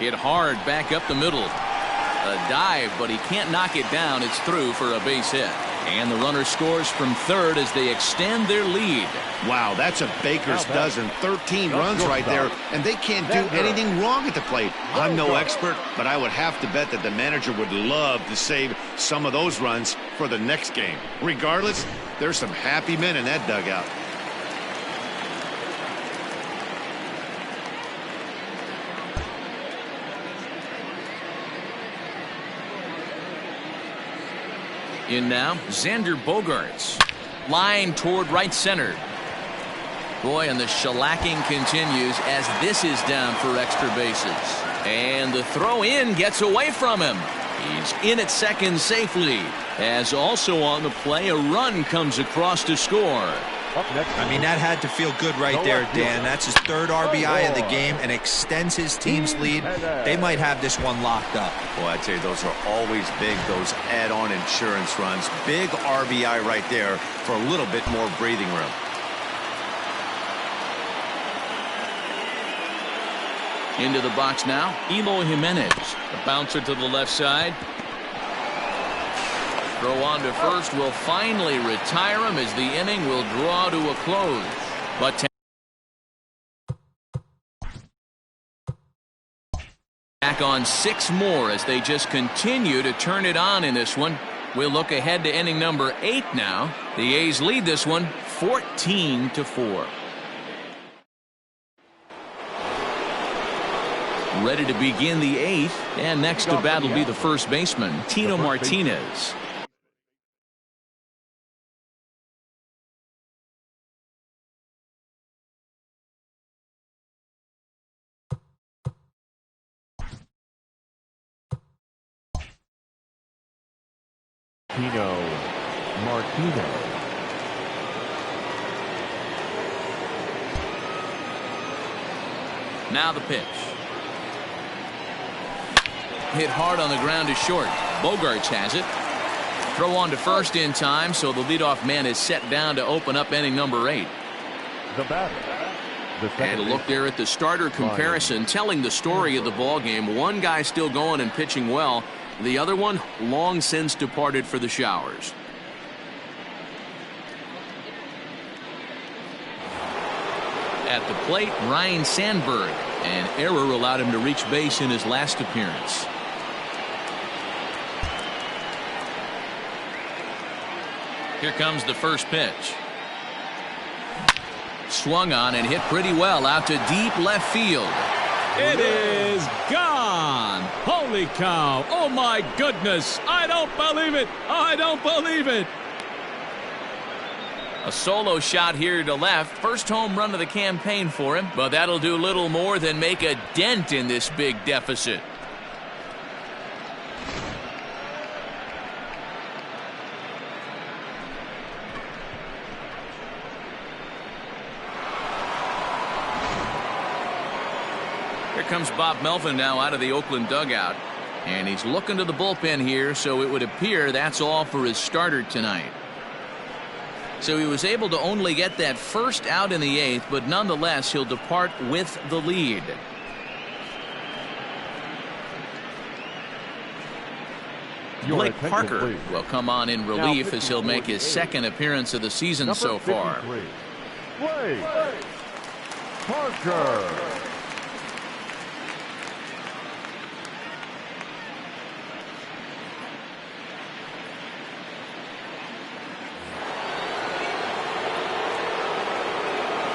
Hit hard back up the middle. A dive, but he can't knock it down. It's through for a base hit. And the runner scores from third as they extend their lead. Wow, that's a baker's dozen. 13 runs right there, and they can't do anything wrong at the plate. I'm no expert, but I would have to bet that the manager would love to save some of those runs for the next game. Regardless, there's some happy men in that dugout. In now, Xander Bogaerts. Line toward right center. Boy, and the shellacking continues as this is down for extra bases. And the throw in gets away from him. He's in at second safely. As also on the play, a run comes across to score. I mean, that had to feel good right there, Dan. That's his third RBI of the game and extends his team's lead. They might have this one locked up. Boy, I'd say those are always big, those add-on insurance runs. Big RBI right there for a little bit more breathing room. Into the box now, Eloy Jimenez. The bouncer to the left side. Throw on to first will finally retire him as the inning will draw to a close. But back on 6 more as they just continue to turn it on in this one. We'll look ahead to inning number 8 now. The A's lead this one 14-4. Ready to begin the 8th, and next to bat will be the first baseman, Tino Martinez. Tino Martinez. Now the pitch. Hit hard on the ground to short. Bogaerts has it. Throw on to first in time, so the leadoff man is set down to open up inning number 8. The batter. And a look there at the starter comparison, telling the story of the ball game. One guy still going and pitching well. The other one long since departed for the showers. At the plate, Ryan Sandberg. An error allowed him to reach base in his last appearance. Here comes the first pitch. Swung on and hit pretty well out to deep left field. It is gone. Holy cow. Oh, my goodness. I don't believe it. I don't believe it. A solo shot here to left. First home run of the campaign for him, but that'll do little more than make a dent in this big deficit. Here comes Bob Melvin now out of the Oakland dugout. And he's looking to the bullpen here, so it would appear that's all for his starter tonight. So he was able to only get that first out in the 8th, but nonetheless he'll depart with the lead. Blake Parker will come on in relief as he'll make his second appearance of the season so far. Blake Parker.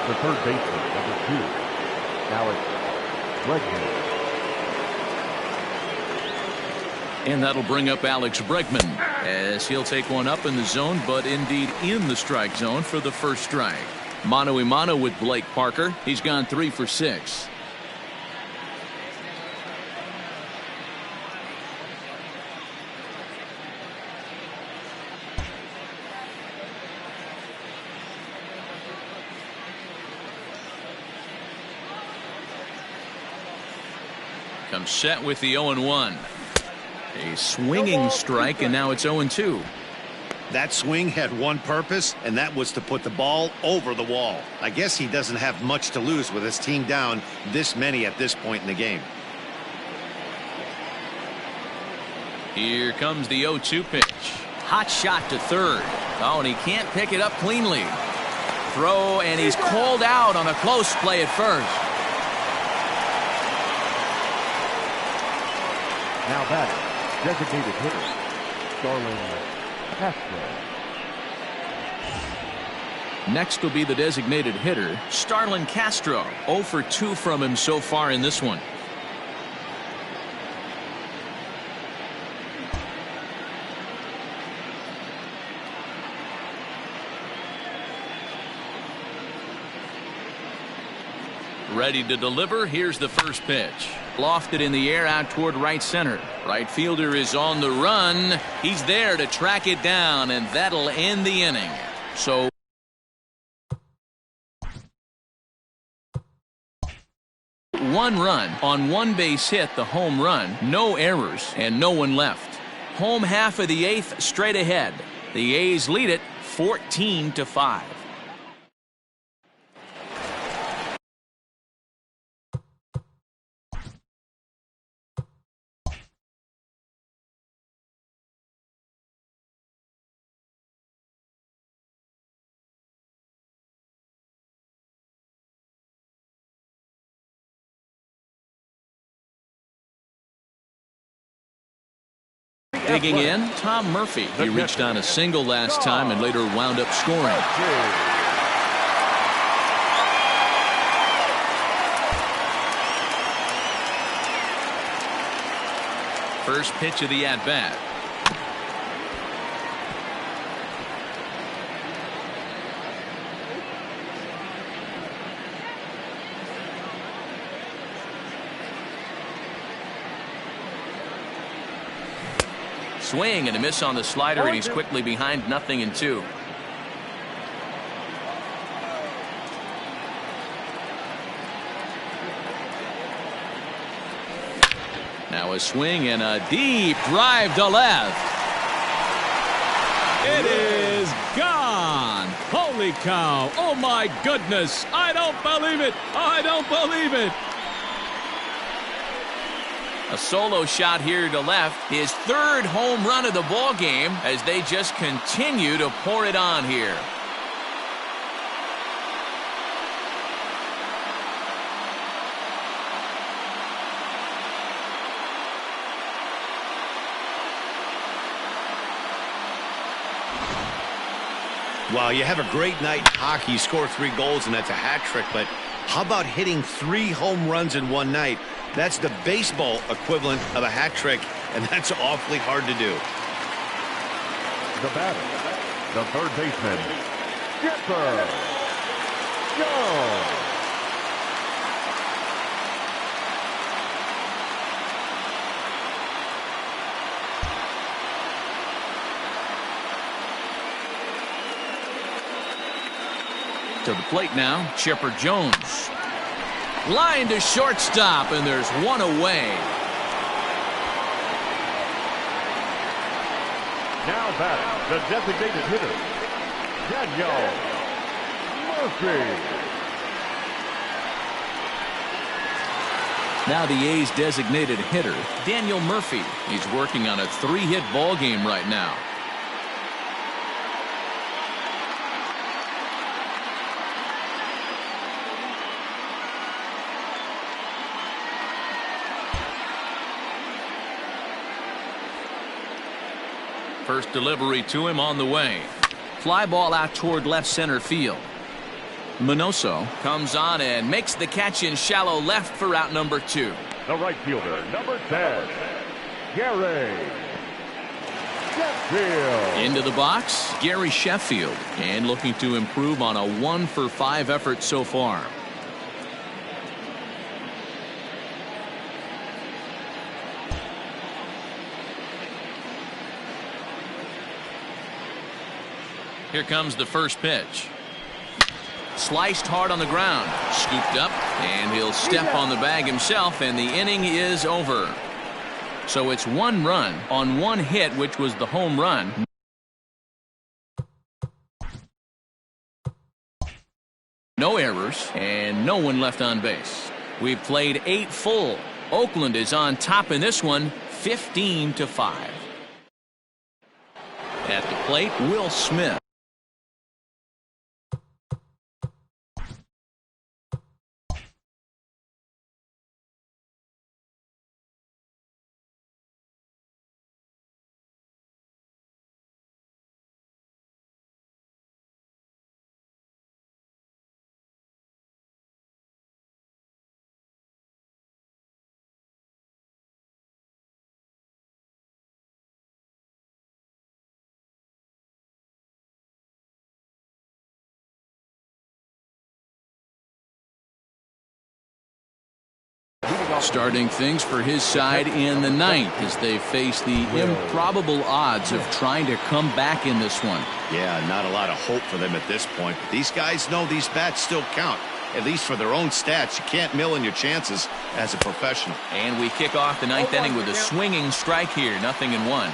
The third baseman, number 2, Alex Bregman. And that'll bring up Alex Bregman as he'll take one up in the zone, but indeed in the strike zone for the first strike. Mano a mano with Blake Parker. He's gone 3 for 6. Comes set with the 0-1. A swinging strike, and now it's 0-2. That swing had one purpose, and that was to put the ball over the wall. I guess he doesn't have much to lose with his team down this many at this point in the game. Here comes the 0-2 pitch. Hot shot to third. Oh, and he can't pick it up cleanly. Throw, and he's called out on a close play at first. Now batting, designated hitter, Starlin Castro. Next will be the designated hitter, Starlin Castro. 0 for 2 from him so far in this one. Ready to deliver. Here's the first pitch. Lofted in the air out toward right center. Right fielder is on the run. He's there to track it down, and that'll end the inning. So 1 run on 1 base hit, the home run, no errors, and no one left. Home half of the 8th straight ahead. The A's lead it 14-5. Digging in, Tom Murphy. He reached on a single last time and later wound up scoring. First pitch of the at-bat. Swing and a miss on the slider, and he's quickly behind 0-2. Now a swing and a deep drive to left. It is gone. Holy cow. Oh, my goodness. I don't believe it. I don't believe it. A solo shot here to left. His 3rd home run of the ball game as they just continue to pour it on here. Wow, you have a great night in hockey. You score 3 goals, and that's a hat trick. But how about hitting 3 home runs in one night? That's the baseball equivalent of a hat trick, and that's awfully hard to do. The batter, the third baseman, Skipper Jones. To the plate now, Chipper Jones. Line to shortstop, and there's 1 away. Now batting, the designated hitter, Daniel Murphy. Now the A's designated hitter, Daniel Murphy. He's working on a 3-hit ball game right now. First delivery to him on the way. Fly ball out toward left center field. Minoso comes on and makes the catch in shallow left for out number 2. The right fielder, number 10, Gary Sheffield. Into the box, Gary Sheffield, and looking to improve on a 1 for 5 effort so far. Here comes the first pitch. Sliced hard on the ground. Scooped up, and he'll step on the bag himself, and the inning is over. So it's 1 run on 1 hit, which was the home run. No errors, and no one left on base. We've played 8 full. Oakland is on top in this one, 15-5. At the plate, Will Smith. Starting things for his side in the ninth as they face the improbable odds of trying to come back in this one. Yeah, not a lot of hope for them at this point. But these guys know these bats still count, at least for their own stats. You can't mill in your chances as a professional. And we kick off the ninth inning with a swinging strike here, 0-1.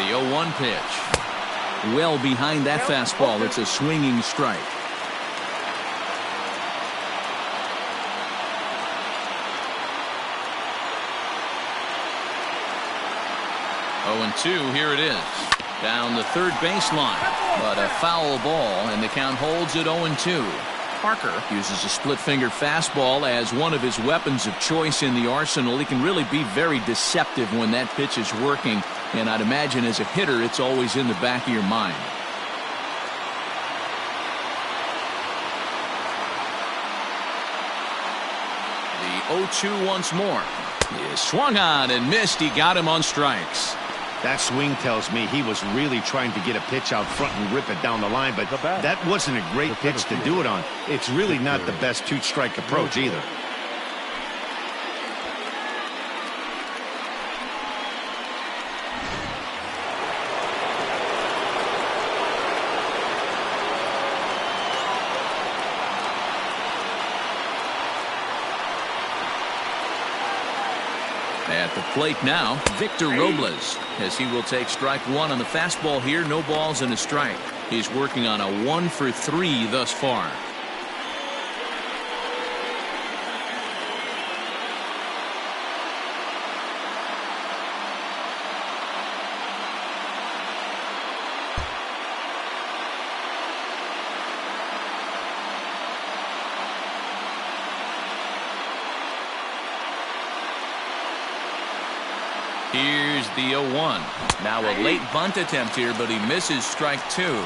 The 0-1 pitch. Well behind that fastball. It's a swinging strike. 0-2. Here it is. Down the third baseline. But a foul ball, and the count holds at 0-2. Parker uses a split-fingered fastball as one of his weapons of choice in the arsenal. He can really be very deceptive when that pitch is working. And I'd imagine as a hitter, it's always in the back of your mind. The 0-2 once more. He swung on and missed. He got him on strikes. That swing tells me he was really trying to get a pitch out front and rip it down the line, but that wasn't a great pitch to do it on. It's really not the best two-strike approach either. At the plate now, Victor Robles, as he will take strike one on the fastball here. No balls and a strike. He's working on a 1-for-3 thus far. Here's the 0-1. Now a late bunt attempt here, but he misses strike two.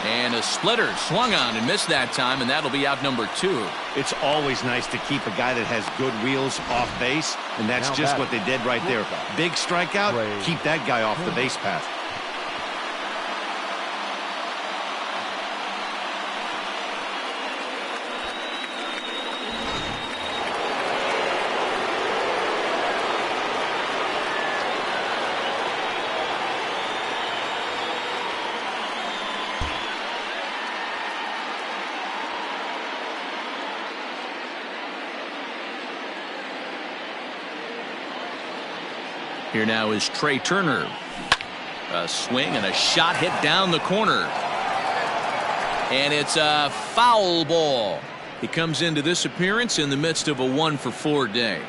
And a splitter swung on and missed that time, and that'll be out number two. It's always nice to keep a guy that has good wheels off base, and that's just what they did right there. Big strikeout, keep that guy off the base path. Here now is Trey Turner. A swing and a shot hit down the corner. And it's a foul ball. He comes into this appearance in the midst of a 1-for-4 day.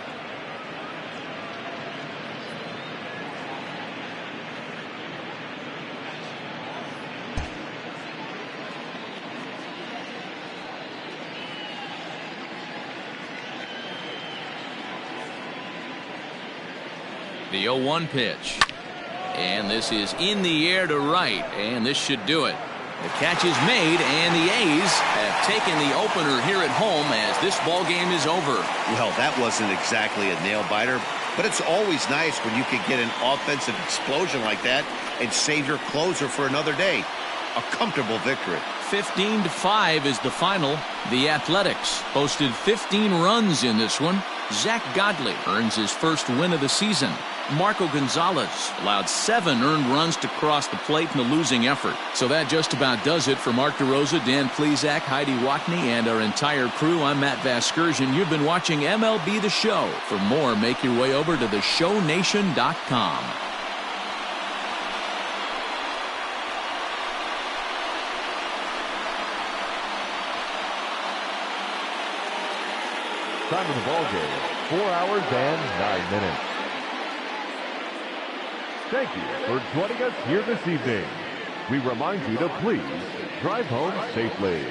The 0-1 pitch. And this is in the air to right, and this should do it. The catch is made, and the A's have taken the opener here at home as this ball game is over. Well, that wasn't exactly a nail-biter, but it's always nice when you can get an offensive explosion like that and save your closer for another day. A comfortable victory. 15-5 is the final. The Athletics posted 15 runs in this one. Zach Godley earns his first win of the season. Marco Gonzalez allowed 7 earned runs to cross the plate in the losing effort. So that just about does it for Mark DeRosa, Dan Plesac, Heidi Watney, and our entire crew. I'm Matt Vasgersian. You've been watching MLB The Show. For more, make your way over to theshownation.com. Time of the ball game, 4 hours and 9 minutes. Thank you for joining us here this evening. We remind you to please drive home safely.